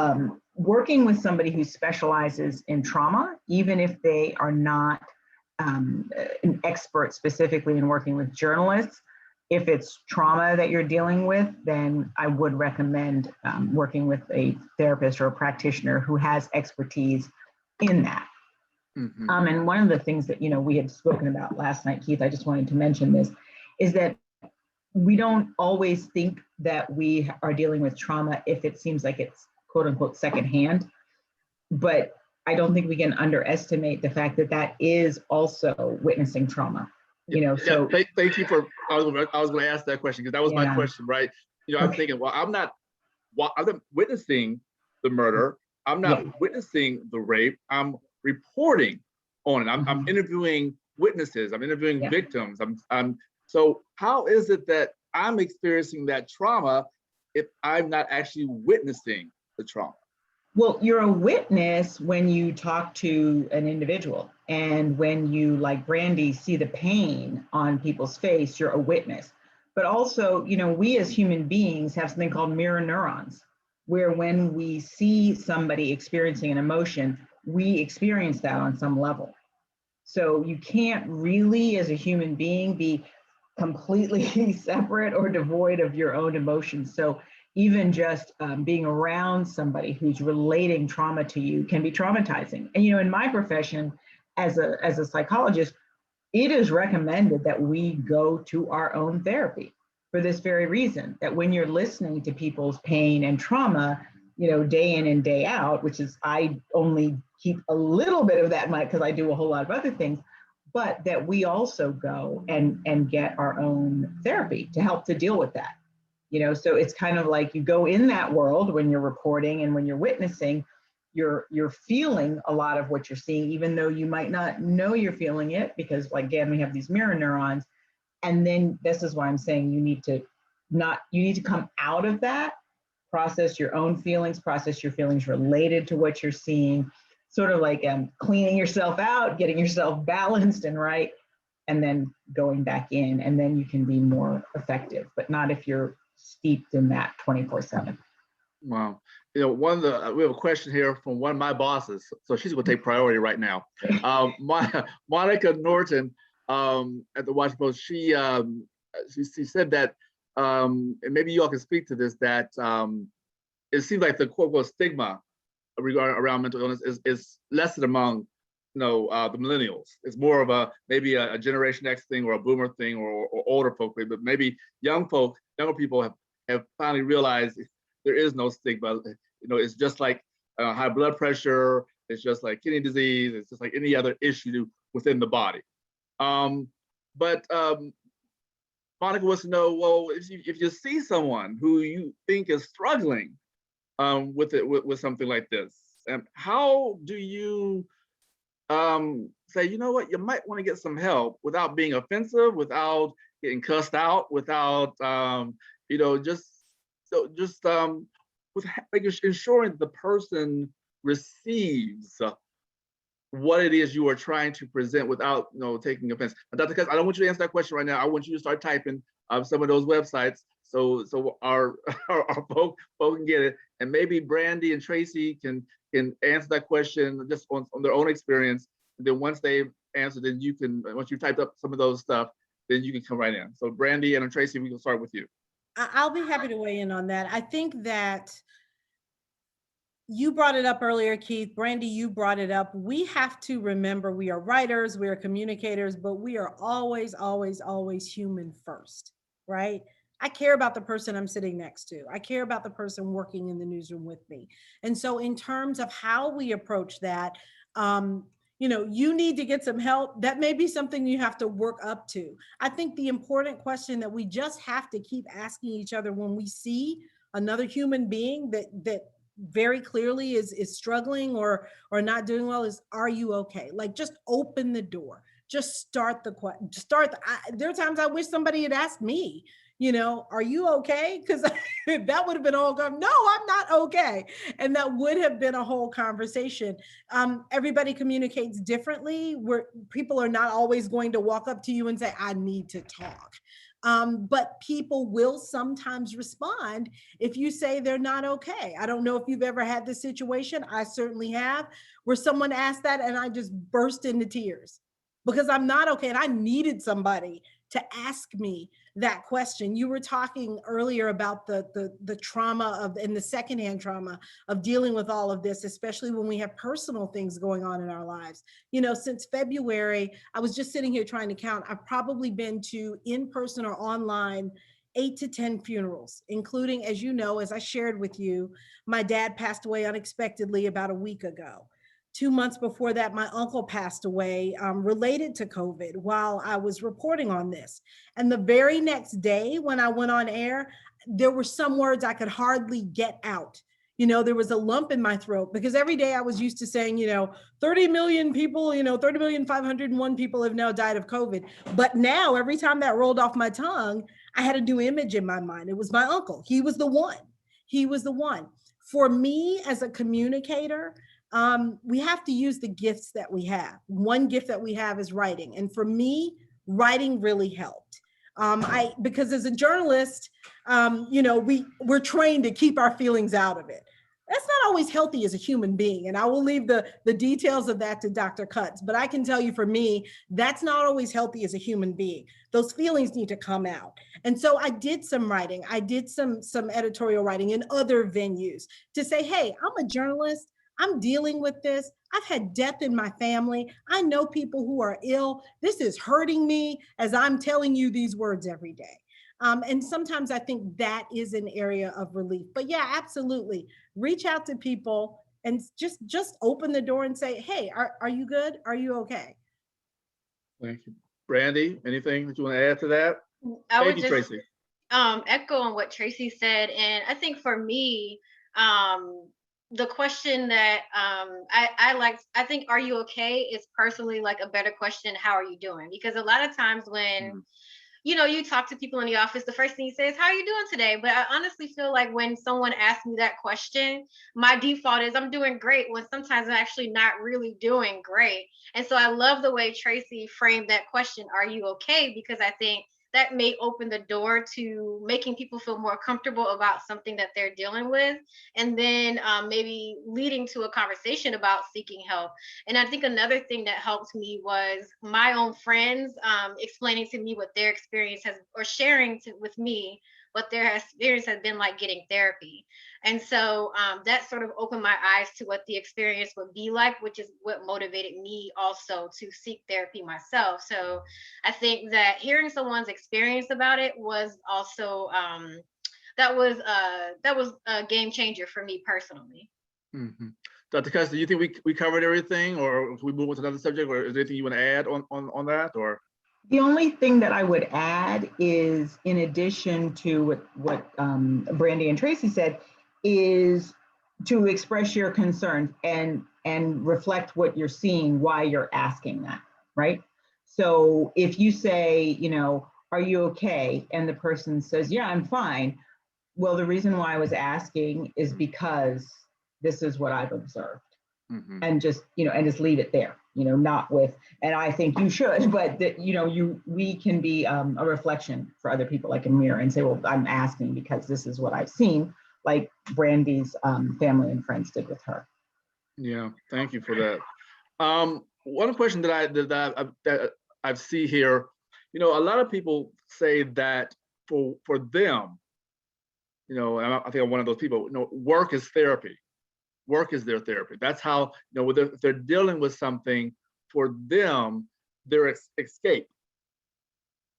working with somebody who specializes in trauma, even if they are not an expert specifically in working with journalists, if it's trauma that you're dealing with, then I would recommend working with a therapist or a practitioner who has expertise in that. Mm-hmm. And one of the things that we had spoken about last night, Keith, I just wanted to mention this, is that we don't always think that we are dealing with trauma if it seems like it's quote unquote secondhand. But I don't think we can underestimate the fact that that is also witnessing trauma. So thank you for. I was going to ask that question because that was my question, right? I'm thinking, I'm not witnessing the murder. I'm not witnessing the rape. I'm reporting on it. I'm interviewing witnesses. I'm interviewing victims. So how is it that I'm experiencing that trauma if I'm not actually witnessing the trauma? Well, you're a witness when you talk to an individual, and when you, like Brandy, see the pain on people's face, you're a witness. But also, we as human beings have something called mirror neurons, where when we see somebody experiencing an emotion, we experience that on some level. So you can't really, as a human being, be completely separate or devoid of your own emotions. So even just being around somebody who's relating trauma to you can be traumatizing. And in my profession as a psychologist, it is recommended that we go to our own therapy for this very reason, that when you're listening to people's pain and trauma, day in and day out, which is, I only keep a little bit of that because I do a whole lot of other things, but that we also go and get our own therapy to help to deal with that. So it's kind of like you go in that world when you're reporting, and when you're witnessing, you're feeling a lot of what you're seeing, even though you might not know you're feeling it, because again, we have these mirror neurons. And then this is why I'm saying you need to come out of that, process your own feelings, process your feelings related to what you're seeing, sort of like cleaning yourself out, getting yourself balanced and right, and then going back in, and then you can be more effective, but not if you're steeped in that 24/7. Wow. You know, we have a question here from one of my bosses, so she's going to take priority right now. Monica Norton at the Washington Post, she said that, and maybe you all can speak to this, that it seems like the quote unquote stigma around mental illness is lessened among the millennials. It's more of maybe a Generation X thing or a boomer thing or older folk, but maybe younger people have finally realized there is no stigma. It's just like high blood pressure. It's just like kidney disease. It's just like any other issue within the body. But Monica wants to know, well, if you see someone who you think is struggling with something like this, how do you say, you know what, you might want to get some help without being offensive, without getting cussed out, without with ensuring the person receives what it is you are trying to present without taking offense. Dr. Cuss, I don't want you to answer that question right now. I want you to start typing some of those websites so our folk can get it, and maybe Brandy and Tracy can answer that question just on their own experience. And then once they've answered, then once you've typed up some of those stuff, then you can come right in. So Brandy and Tracy, we can start with you. I'll be happy to weigh in on that. I think that you brought it up earlier, Keith. Brandy, you brought it up. We have to remember we are writers, we are communicators, but we are always, always, always human first, right? I care about the person I'm sitting next to. I care about the person working in the newsroom with me. And so in terms of how we approach that, you need to get some help. That may be something you have to work up to. I think the important question that we just have to keep asking each other when we see another human being that very clearly is struggling or not doing well is, are you okay? Like, just open the door. Just start the question. There are times I wish somebody had asked me, are you okay? Because that would have been all gone. No, I'm not okay. And that would have been a whole conversation. Everybody communicates differently, where people are not always going to walk up to you and say, I need to talk. But people will sometimes respond if you say they're not okay. I don't know if you've ever had this situation. I certainly have, where someone asked that and I just burst into tears because I'm not okay. And I needed somebody to ask me that question. You were talking earlier about the trauma and the secondhand trauma of dealing with all of this, especially when we have personal things going on in our lives. Since February, I was just sitting here trying to count. I've probably been to, in person or online, 8 to 10 funerals, including, as you know, as I shared with you, my dad passed away unexpectedly about a week ago. 2 months before that, my uncle passed away related to COVID while I was reporting on this. And the very next day when I went on air, there were some words I could hardly get out. There was a lump in my throat because every day I was used to saying, 30 million people, 30,501 people have now died of COVID. But now every time that rolled off my tongue, I had a new image in my mind. It was my uncle. He was the one. For me as a communicator, we have to use the gifts that we have. One gift that we have is writing. And for me, writing really helped. Because as a journalist, we're trained to keep our feelings out of it. That's not always healthy as a human being. And I will leave the details of that to Dr. Cutts. But I can tell you, for me, that's not always healthy as a human being. Those feelings need to come out. And so I did some writing. I did some editorial writing in other venues to say, hey, I'm a journalist. I'm dealing with this. I've had death in my family. I know people who are ill. This is hurting me as I'm telling you these words every day. And sometimes I think that is an area of relief. But yeah, absolutely. Reach out to people and just open the door and say, hey, are you good? Are you okay? Thank you. Brandy, anything that you want to add to that? Thank you, Tracy. Echo on what Tracy said. And I think for me, the question that I think, are you okay, is personally like a better question. How are you doing? Because a lot of times when you talk to people in the office, the first thing you say is, how are you doing today? But I honestly feel like when someone asks me that question, my default is I'm doing great, when sometimes I'm actually not really doing great. And so I love the way Tracy framed that question, are you okay? Because I think that may open the door to making people feel more comfortable about something that they're dealing with, and then maybe leading to a conversation about seeking help. And I think another thing that helped me was my own friends explaining to me what their experience has, or sharing with me what their experience has been like getting therapy. And so that sort of opened my eyes to what the experience would be like, which is what motivated me also to seek therapy myself. So I think that hearing someone's experience about it was also that was a game changer for me personally. Mm-hmm. Dr. Custer, do you think we covered everything, or if we move on to another subject, or is there anything you want to add on that, or? The only thing that I would add is, in addition to what Brandy and Tracy said, is to express your concerns and reflect what you're seeing, why you're asking that, right? So if you say, are you okay? And the person says, yeah, I'm fine. Well, the reason why I was asking is because this is what I've observed. Mm-hmm. And just leave it there, not with, and I think you should, but that, we can be a reflection for other people, like a mirror, and say, well, I'm asking because this is what I've seen, like Brandy's family and friends did with her. Yeah, thank you for that. One question that I see here, a lot of people say that for them, I think I'm one of those people, work is therapy. Work is their therapy. That's how, if they're dealing with something, for them, their escape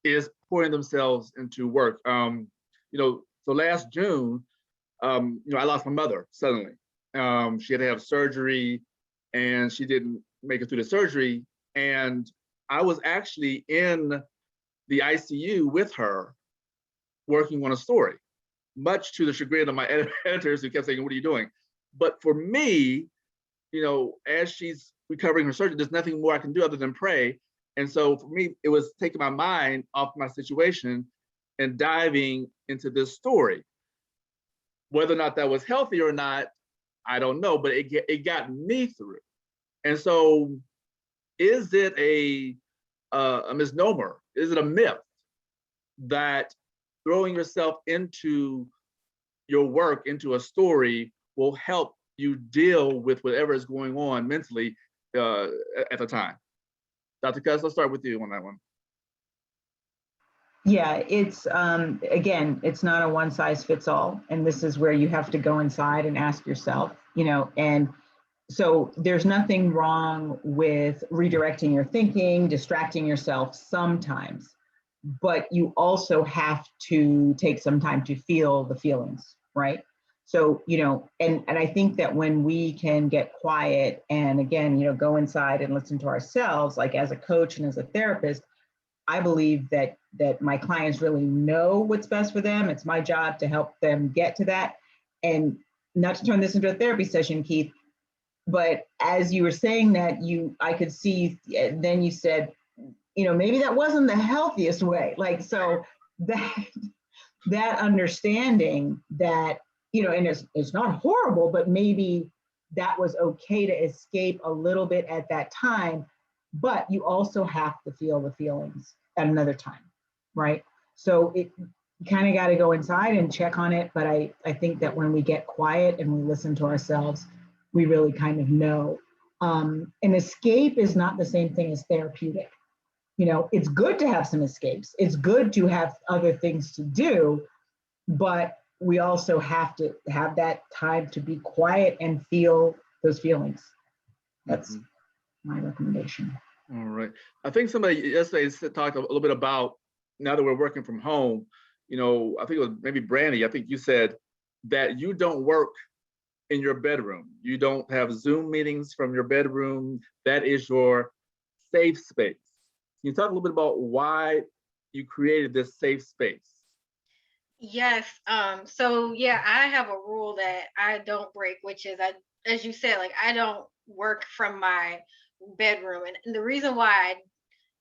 is pouring themselves into work. So last June, I lost my mother suddenly. She had to have surgery, and she didn't make it through the surgery. And I was actually in the ICU with her, working on a story, much to the chagrin of my editors, who kept saying, what are you doing? But for me, as she's recovering her surgery, there's nothing more I can do other than pray. And so for me, it was taking my mind off my situation and diving into this story. Whether or not that was healthy or not, I don't know, but it got me through. And so, is it a misnomer? Is it a myth that throwing yourself into your work, into a story, will help you deal with whatever is going on mentally at the time? Dr. Cuss, let's start with you on that one. Yeah, it's again, it's not a one size fits all, and this is where you have to go inside and ask yourself, and so there's nothing wrong with redirecting your thinking, distracting yourself sometimes, but you also have to take some time to feel the feelings, right? So, and I think that when we can get quiet and again, go inside and listen to ourselves, like as a coach and as a therapist, I believe that my clients really know what's best for them. It's my job to help them get to that. And not to turn this into a therapy session, Keith, but as you were saying that, I could see, then you said, maybe that wasn't the healthiest way. Like, so that understanding that, and it's not horrible, but maybe that was okay to escape a little bit at that time, but you also have to feel the feelings at another time, right? So you kind of got to go inside and check on it. But I think that when we get quiet and we listen to ourselves, we really kind of know. An escape is not the same thing as therapeutic. It's good to have some escapes. It's good to have other things to do, but we also have to have that time to be quiet and feel those feelings. That's my recommendation. All right. I think somebody yesterday talked a little bit about, now that we're working from home, I think it was maybe Brandy, I think you said that you don't work in your bedroom. You don't have Zoom meetings from your bedroom. That is your safe space. Can you talk a little bit about why you created this safe space? Yes. So yeah, I have a rule that I don't break, which is as you said, like I don't work from my bedroom. And the reason why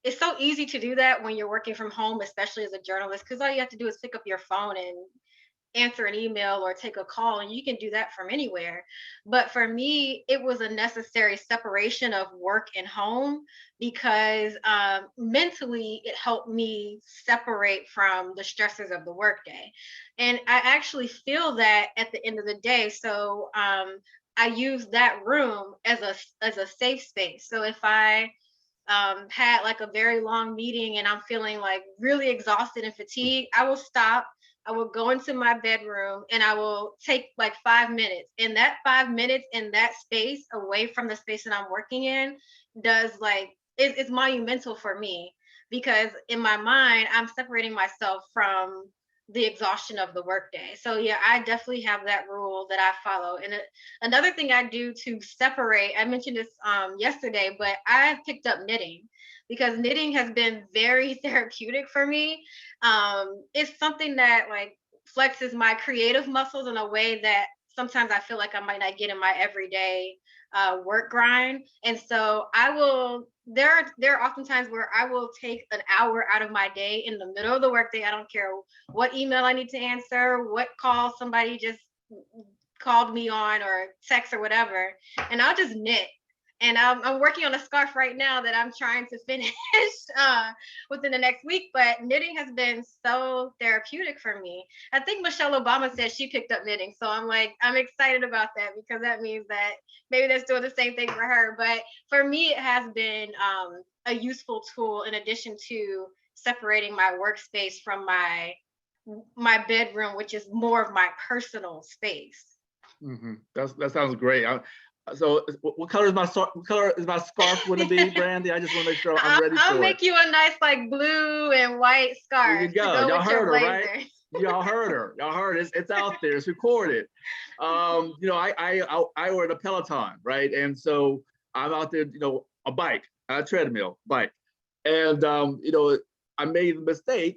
it's so easy to do that when you're working from home, especially as a journalist, because all you have to do is pick up your phone and answer an email or take a call, and you can do that from anywhere. But for me, it was a necessary separation of work and home, because mentally it helped me separate from the stresses of the workday. And I actually feel that at the end of the day. So I use that room as a safe space. So if I had like a very long meeting and I'm feeling like really exhausted and fatigued, I will stop. I will go into my bedroom and I will take like 5 minutes. And that 5 minutes in that space away from the space that I'm working in does like, it's monumental for me, because in my mind, I'm separating myself from the exhaustion of the workday. So yeah, I definitely have that rule that I follow. And another thing I do to separate, I mentioned this yesterday, but I've picked up knitting, because knitting has been very therapeutic for me. It's something that like flexes my creative muscles in a way that sometimes I feel like I might not get in my everyday work grind. And so there are often times where I will take an hour out of my day in the middle of the workday. I don't care what email I need to answer, what call somebody just called me on, or text or whatever, and I'll just knit. And I'm working on a scarf right now that I'm trying to finish within the next week. But knitting has been so therapeutic for me. I think Michelle Obama said she picked up knitting. So I'm excited about that, because that means that maybe that's doing the same thing for her. But for me, it has been a useful tool, in addition to separating my workspace from my bedroom, which is more of my personal space. That sounds great. So what color is my scarf going to be, Brandy? I just want to make sure I'm ready for it. I'll make you a nice like blue and white scarf. There you go. Y'all heard her, right? Y'all heard her. Y'all heard it. It's out there. It's recorded. I ordered a Peloton, right? And so I'm out there, a bike, a treadmill bike. And, I made the mistake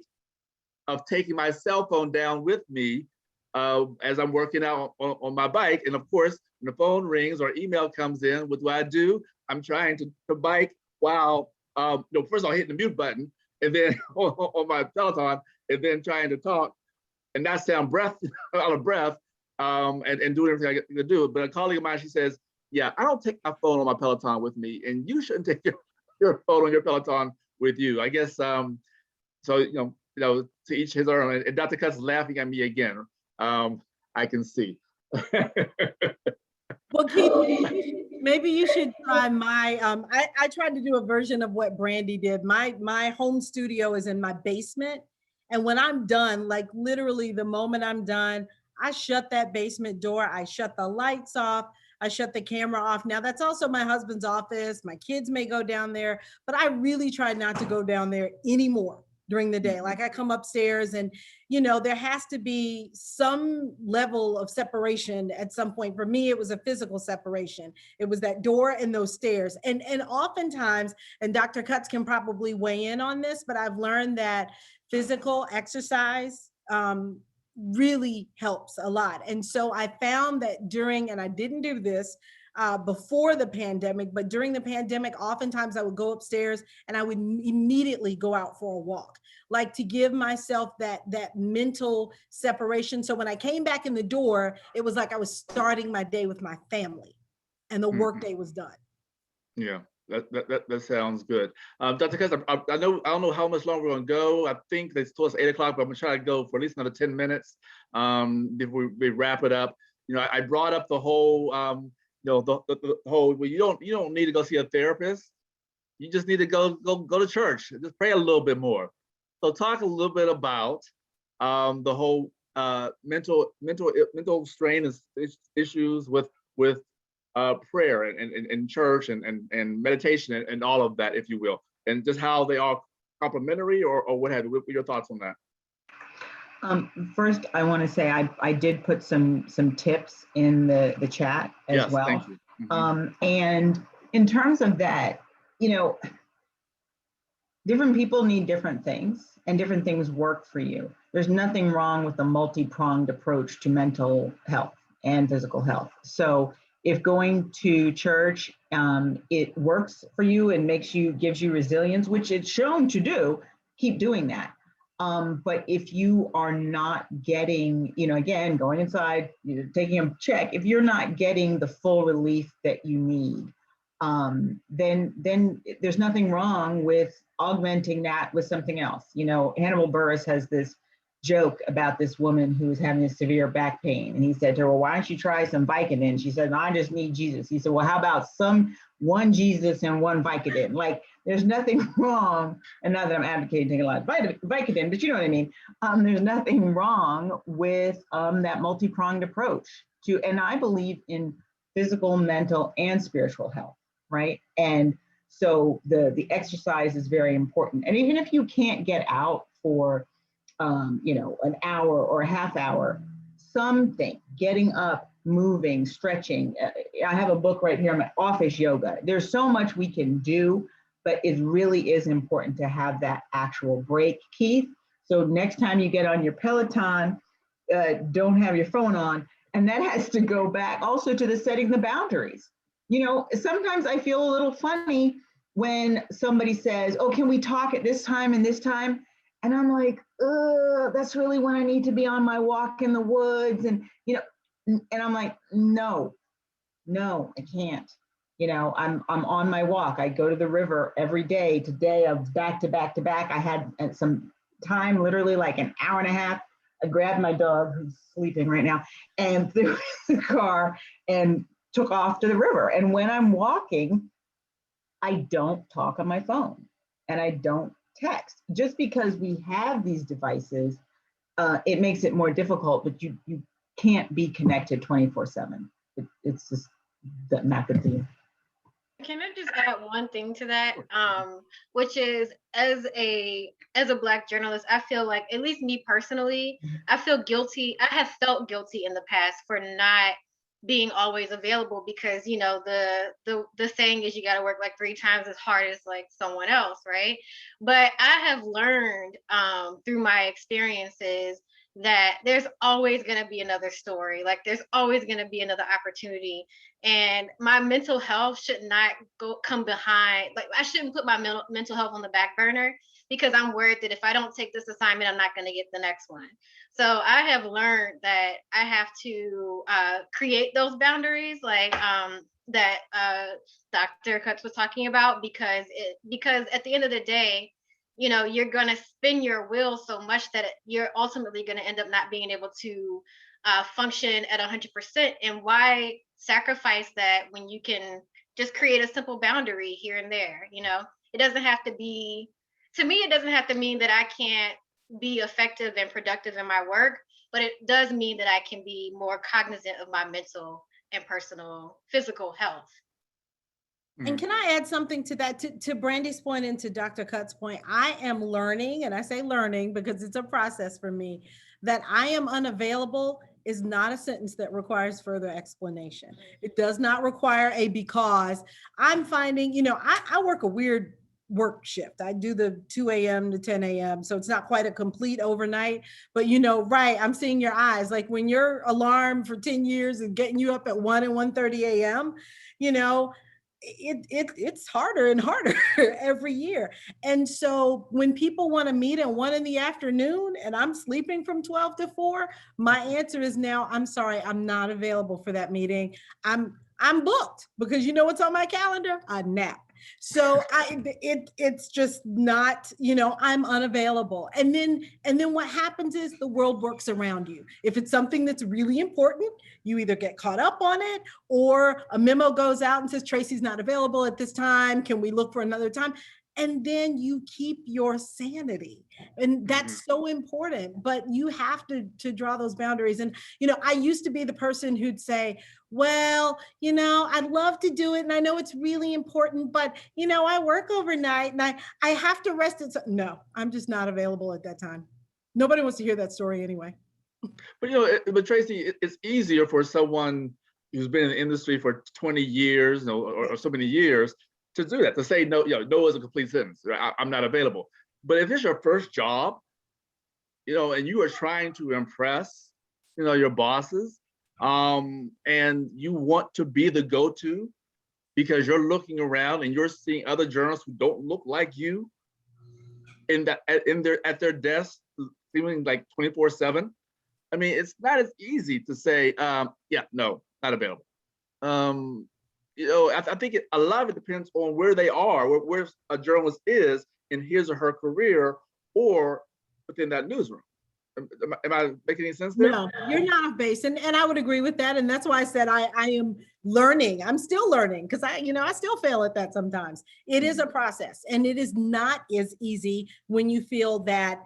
of taking my cell phone down with me as I'm working out on my bike. And of course, when the phone rings or email comes in, what do? I'm trying to bike while, first of all, hitting the mute button, and then on my Peloton, and then trying to talk and not sound out of breath, and doing everything I get to do. But a colleague of mine, she says, yeah, I don't take my phone on my Peloton with me, and you shouldn't take your phone on your Peloton with you. I guess, to each his own. And Dr. Cutts is laughing at me again. I can see. Well, Keith, maybe you should try my, I tried to do a version of what Brandy did. My home studio is in my basement. And when I'm done, like literally the moment I'm done, I shut that basement door. I shut the lights off. I shut the camera off. Now that's also my husband's office. My kids may go down there, but I really try not to go down there anymore during the day. Like I come upstairs and, there has to be some level of separation at some point. For me, it was a physical separation. It was that door and those stairs. And oftentimes, and Dr. Cutts can probably weigh in on this, but I've learned that physical exercise really helps a lot. And so I found that and I didn't do this before the pandemic, but during the pandemic, oftentimes I would go upstairs and I would immediately go out for a walk, like to give myself that mental separation. So when I came back in the door, it was like I was starting my day with my family and the workday was done. Yeah. That sounds good. Dr. Cutts, I don't know how much longer we're going to go. I think they told us 8 o'clock, but I'm going to try to go for at least another 10 minutes before we wrap it up. I brought up the whole, the whole, well, you don't need to go see a therapist. You just need to go to church. Just pray a little bit more. So talk a little bit about the whole mental strain issues with prayer and church and meditation and all of that, if you will, and just how they are complementary or what have you. What are your thoughts on that? First, I want to say I did put some tips in the chat as well. Thank you. And in terms of that, different people need different things and different things work for you. There's nothing wrong with a multi-pronged approach to mental health and physical health. So if going to church it works for you and gives you resilience, which it's shown to do, keep doing that. But if you are not getting, again, going inside, taking a check, if you're not getting the full relief that you need, then there's nothing wrong with augmenting that with something else. Hannibal Buress has this joke about this woman who was having a severe back pain. And he said to her, well, why don't you try some Vicodin? She said, no, I just need Jesus. He said, well, how about one Jesus and one Vicodin? Like, there's nothing wrong. And not that I'm advocating taking a lot of Vicodin, but you know what I mean? There's nothing wrong with that multi-pronged approach and I believe in physical, mental, and spiritual health, right? And so the exercise is very important. And even if you can't get out for an hour or a half hour, something, getting up, moving, stretching. I have a book right here, my office yoga. There's so much we can do, but it really is important to have that actual break, Keith. So next time you get on your Peloton, don't have your phone on. And that has to go back also to the setting the boundaries. Sometimes I feel a little funny when somebody says, oh, can we talk at this time and this time? And I'm like, that's really when I need to be on my walk in the woods. And I'm like, no, I can't. I'm on my walk. I go to the river every day. Today I was back to back to back. I had some time, literally like an hour and a half. I grabbed my dog, who's sleeping right now, and threw in the car and took off to the river. And when I'm walking, I don't talk on my phone and I don't text. Just because we have these devices, it makes it more difficult, but you can't be connected 24/7. It's just not good for you. Can I just add one thing to that? Which is, as a Black journalist, I feel like, at least me personally, I feel guilty. I have felt guilty in the past for not being always available, because the saying is you got to work like 3 times as hard as like someone else, right? But I have learned through my experiences that there's always going to be another story. Like, there's always going to be another opportunity. And my mental health should not come behind. Like, I shouldn't put my mental health on the back burner, because I'm worried that if I don't take this assignment, I'm not going to get the next one. So I have learned that I have to create those boundaries, like that Dr. Cutts was talking about, because at the end of the day, you're going to spin your wheel so much that you're ultimately going to end up not being able to function at 100%. And why sacrifice that when you can just create a simple boundary here and there? It doesn't have to be, to me, it doesn't have to mean that I can't be effective and productive in my work, but it does mean that I can be more cognizant of my mental and personal, physical health. And can I add something to that, to Brandy's point and to Dr. Cutt's point? I am learning, and I say learning because it's a process for me, that I am unavailable is not a sentence that requires further explanation. It does not require a because. I'm finding, I work a weird work shift. I do the 2 a.m. to 10 a.m. So it's not quite a complete overnight, but right, I'm seeing your eyes. Like, when your alarm for 10 years is getting you up at 1 and 1:30 a.m., it's harder and harder every year. And so when people want to meet at 1 p.m. and I'm sleeping from 12 to 4, my answer is now, I'm sorry, I'm not available for that meeting. I'm booked, because what's on my calendar? A nap. So it's just not, I'm unavailable. And then what happens is the world works around you. If it's something that's really important, you either get caught up on it, or a memo goes out and says, Tracy's not available at this time. Can we look for another time? And then you keep your sanity. And that's so important, but you have to draw those boundaries. And, I used to be the person who'd say, well, I'd love to do it, and I know it's really important, but, I work overnight and I have to rest it. No, I'm just not available at that time. Nobody wants to hear that story anyway. But, but Tracy, it's easier for someone who's been in the industry for 20 years, or so many years, to do that, to say no. No is a complete sentence. I'm not available. But if it's your first job, and you are trying to impress, your bosses, and you want to be the go-to, because you're looking around and you're seeing other journalists who don't look like you at their desk, feeling like 24/7. I mean, it's not as easy to say, yeah, no, not available. I think a lot of it depends on where they are, where a journalist is in his or her career, or within that newsroom. Am I making any sense there? No, you're not off base. And I would agree with that. And that's why I said I am learning. I'm still learning because I still fail at that sometimes. It is a process and it is not as easy when you feel that,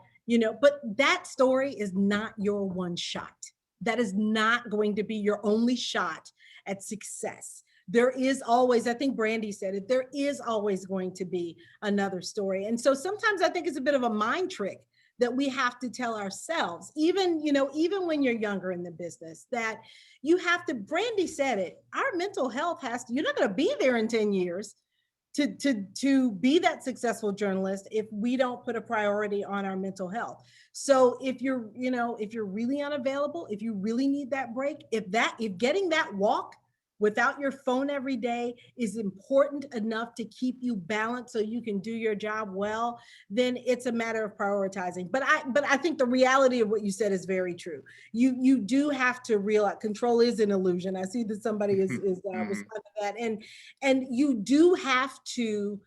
but that story is not your one shot. That is not going to be your only shot at success. There is always, I think Brandy said it, there is always going to be another story. And so sometimes I think it's a bit of a mind trick that we have to tell ourselves, even when you're younger in the business, that you have to, Brandy said it, our mental health you're not going to be there in 10 years to be that successful journalist if we don't put a priority on our mental health. So if you're really unavailable, if you really need that break, if getting that walk without your phone every day is important enough to keep you balanced so you can do your job well, then it's a matter of prioritizing. But I think the reality of what you said is very true. You do have to realize control is an illusion. I see that somebody is responding to that, and you do have to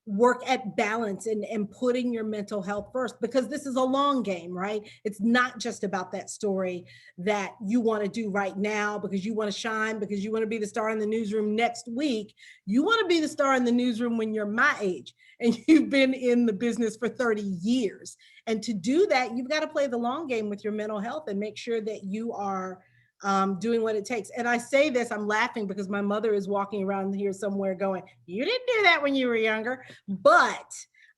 work at balance and putting your mental health first, because this is a long game, right? It's not just about that story that you want to do right now because you want to shine, because you want to be the star in the newsroom next week. You want to be the star in the newsroom when you're my age and you've been in the business for 30 years. And to do that, you've got to play the long game with your mental health and make sure that you are doing what it takes. And I say this, I'm laughing because my mother is walking around here somewhere going, you didn't do that when you were younger. But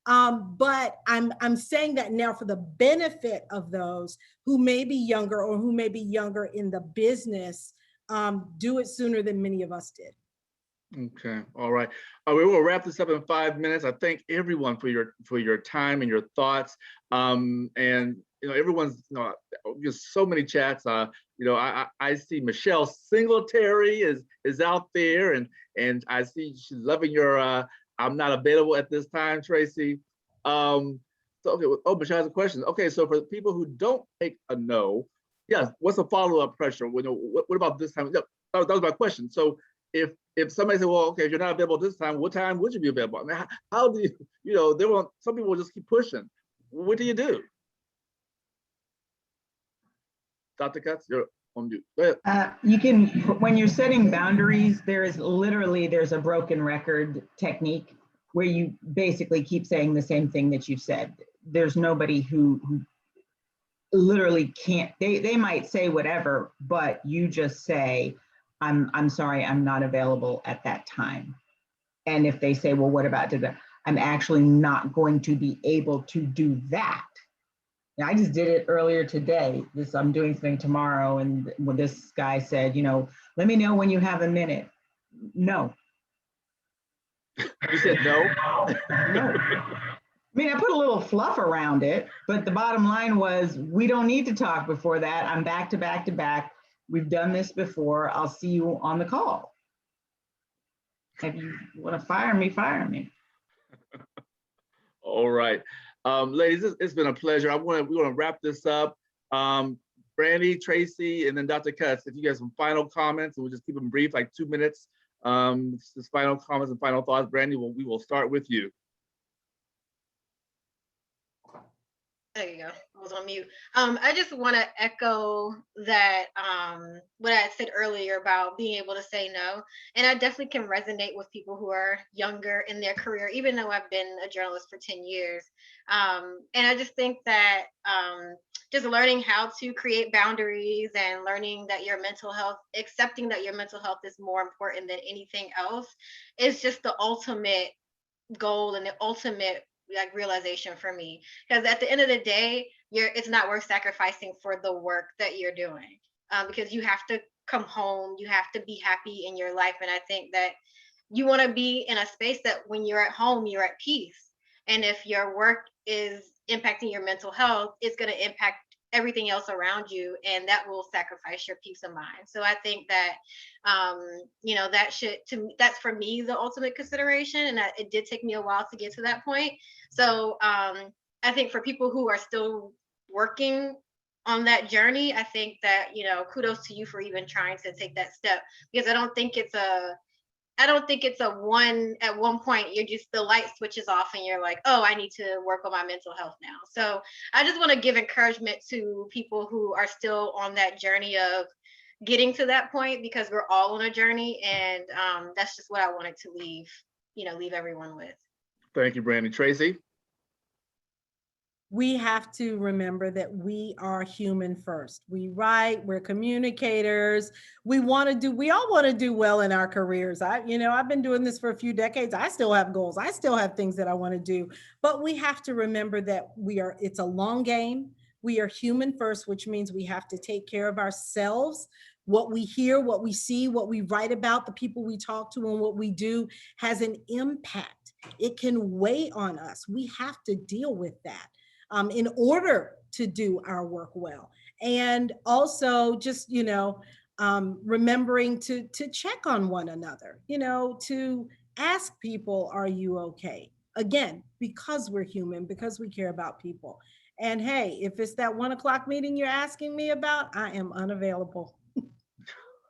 I'm saying that now for the benefit of those who may be younger or who may be younger in the business, do it sooner than many of us did. Okay, all right. We will wrap this up in 5 minutes. I thank everyone for your time and your thoughts. And everyone's just so many chats. I see Michelle Singletary is out there, and I see she's loving your I'm not available at this time, Tracy. So okay, Michelle has a question. Okay, so for the people who don't take a no, yes, what's the follow-up pressure? What about this time? That was my question. So if somebody said, well, okay, if you're not available this time, what time would you be available? I mean, how do you, some people will just keep pushing. What do you do? Dr. Katz, you're on mute. Go ahead. You can, when you're setting boundaries, there's a broken record technique where you basically keep saying the same thing that you've said. There's nobody who literally can't, they might say whatever, but you just say, I'm sorry, I'm not available at that time. And if they say, well, what about today? I'm actually not going to be able to do that. Now, I just did it earlier today. I'm doing something tomorrow. And when this guy said, let me know when you have a minute. No. You said no? No. I mean, I put a little fluff around it, but the bottom line was, we don't need to talk before that. I'm back to back to back. We've done this before. I'll see you on the call. If you want to fire me, fire me. All right. Ladies, it's been a pleasure. We want to wrap this up. Brandy, Tracy, and then Dr. Cutts, if you guys have some final comments, and we'll just keep them brief, like 2 minutes. Just final comments and final thoughts. Brandy, we will start with you. There you go. I was on mute. I just want to echo that what I said earlier about being able to say no. And I definitely can resonate with people who are younger in their career, even though I've been a journalist for 10 years. And I just think that just learning how to create boundaries and learning that your mental health, accepting that your mental health is more important than anything else, is just the ultimate goal and the ultimate realization for me, because at the end of the day, it's not worth sacrificing for the work that you're doing, because you have to come home, you have to be happy in your life. And I think that you want to be in a space that when you're at home, you're at peace. And if your work is impacting your mental health, it's going to impact everything else around you, and that will sacrifice your peace of mind. So I think that that should, to me, that's for me the ultimate consideration, and that it did take me a while to get to that point. So I think for people who are still working on that journey, I think that, kudos to you for even trying to take that step, because I don't think it's a one, at one point you're just, the light switches off and you're like, oh, I need to work on my mental health now. So I just want to give encouragement to people who are still on that journey of getting to that point, because we're all on a journey, and that's just what I wanted to leave everyone with. Thank you, Brandy. Tracy? We have to remember that we are human first. We write, we're communicators. We all want to do well in our careers. I've been doing this for a few decades. I still have goals. I still have things that I want to do, but we have to remember that it's a long game. We are human first, which means we have to take care of ourselves. What we hear, what we see, what we write about, the people we talk to, and what we do has an impact. It can weigh on us. We have to deal with that in order to do our work well. And also just, remembering to check on one another, to ask people, are you okay? Again, because we're human, because we care about people. And hey, if it's that 1 o'clock meeting you're asking me about, I am unavailable.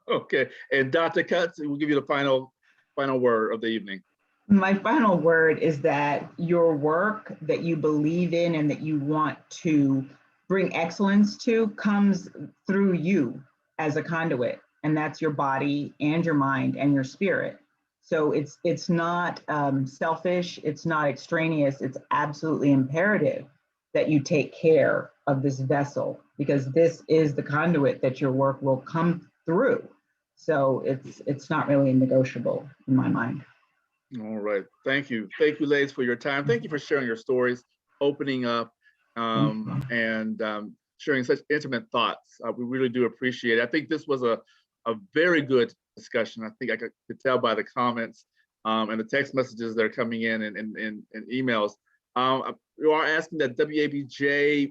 Okay, and Dr. Cutts, we'll give you the final word of the evening. My final word is that your work that you believe in and that you want to bring excellence to comes through you as a conduit, and that's your body and your mind and your spirit. So it's not selfish, it's not extraneous, it's absolutely imperative that you take care of this vessel, because this is the conduit that your work will come through. So it's not really negotiable in my mind. All right. Thank you. Thank you, ladies, for your time. Thank you for sharing your stories, opening up, and sharing such intimate thoughts. We really do appreciate it. I think this was a very good discussion. I think I could tell by the comments and the text messages that are coming in and emails. You are asking that WABJ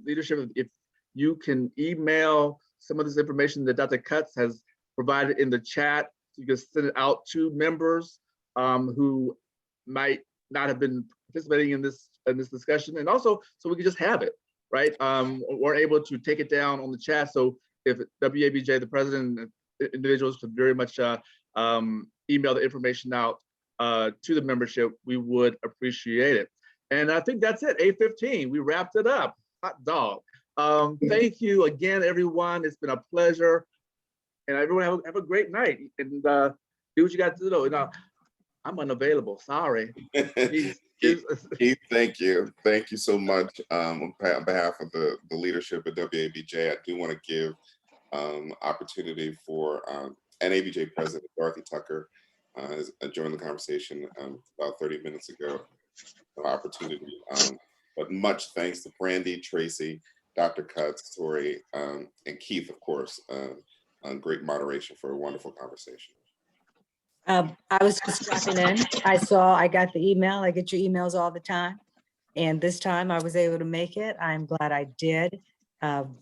leadership, if you can email some of this information that Dr. Cutts has provided in the chat, so you can send it out to members who might not have been participating in this discussion, and also so we can just have it, right? We're able to take it down on the chat. So if WABJ, the president, and individuals could very much email the information out to the membership, we would appreciate it. And I think that's it. 8:15, we wrapped it up. Hot dog. Thank you again, everyone. It's been a pleasure, and everyone have a great night, and do what you got to do. Now, I'm unavailable. Sorry. Keith, thank you. Thank you so much. On behalf of the leadership at WABJ, I do want to give opportunity for NABJ President Dorothy Tucker has joined the conversation about 30 minutes ago. Opportunity. But much thanks to Brandy, Tracy, Dr. Cutts, Tori, and Keith, of course, on great moderation for a wonderful conversation. I was just dropping in. I got the email. I get your emails all the time. And this time I was able to make it. I'm glad I did.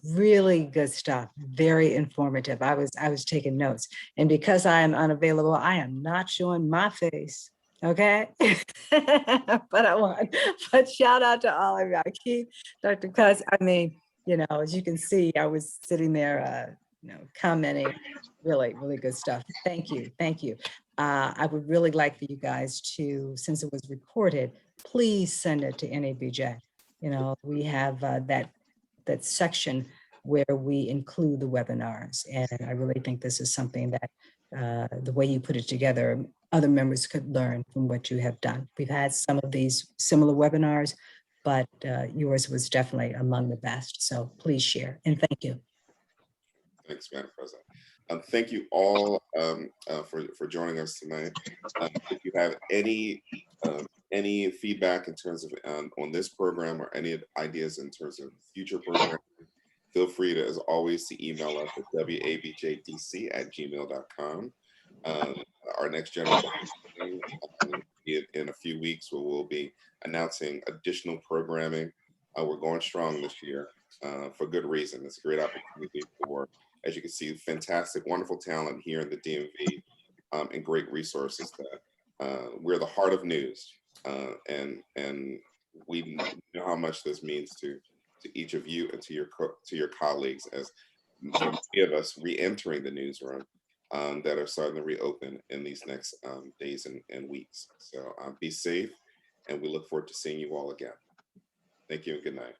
Really good stuff. Very informative. I was taking notes. And because I am unavailable, I am not showing my face. Okay. But shout out to all of y'all. Keith, Dr. Cutts. I mean, as you can see, I was sitting there, commenting. Really, really good stuff. Thank you. Thank you. I would really like for you guys to, since it was recorded, please send it to NABJ. We have that section where we include the webinars. And I really think this is something that the way you put it together, other members could learn from what you have done. We've had some of these similar webinars, but yours was definitely among the best. So please share, and thank you. Thanks, Madam President. Thank you all for joining us tonight. If you have any feedback in terms of on this program, or any ideas in terms of future programs, feel free to, as always, to email us at wabjdc@gmail.com. Our next general meeting in a few weeks, where we'll be announcing additional programming We're going strong this year for good reason. It's a great opportunity for, as you can see, fantastic, wonderful talent here in the DMV, and great resources that we're the heart of news, and we know how much this means to each of you and to your colleagues as there are many of us re-entering the newsroom that are starting to reopen in these next days and weeks. So be safe, and we look forward to seeing you all again. Thank you and good night.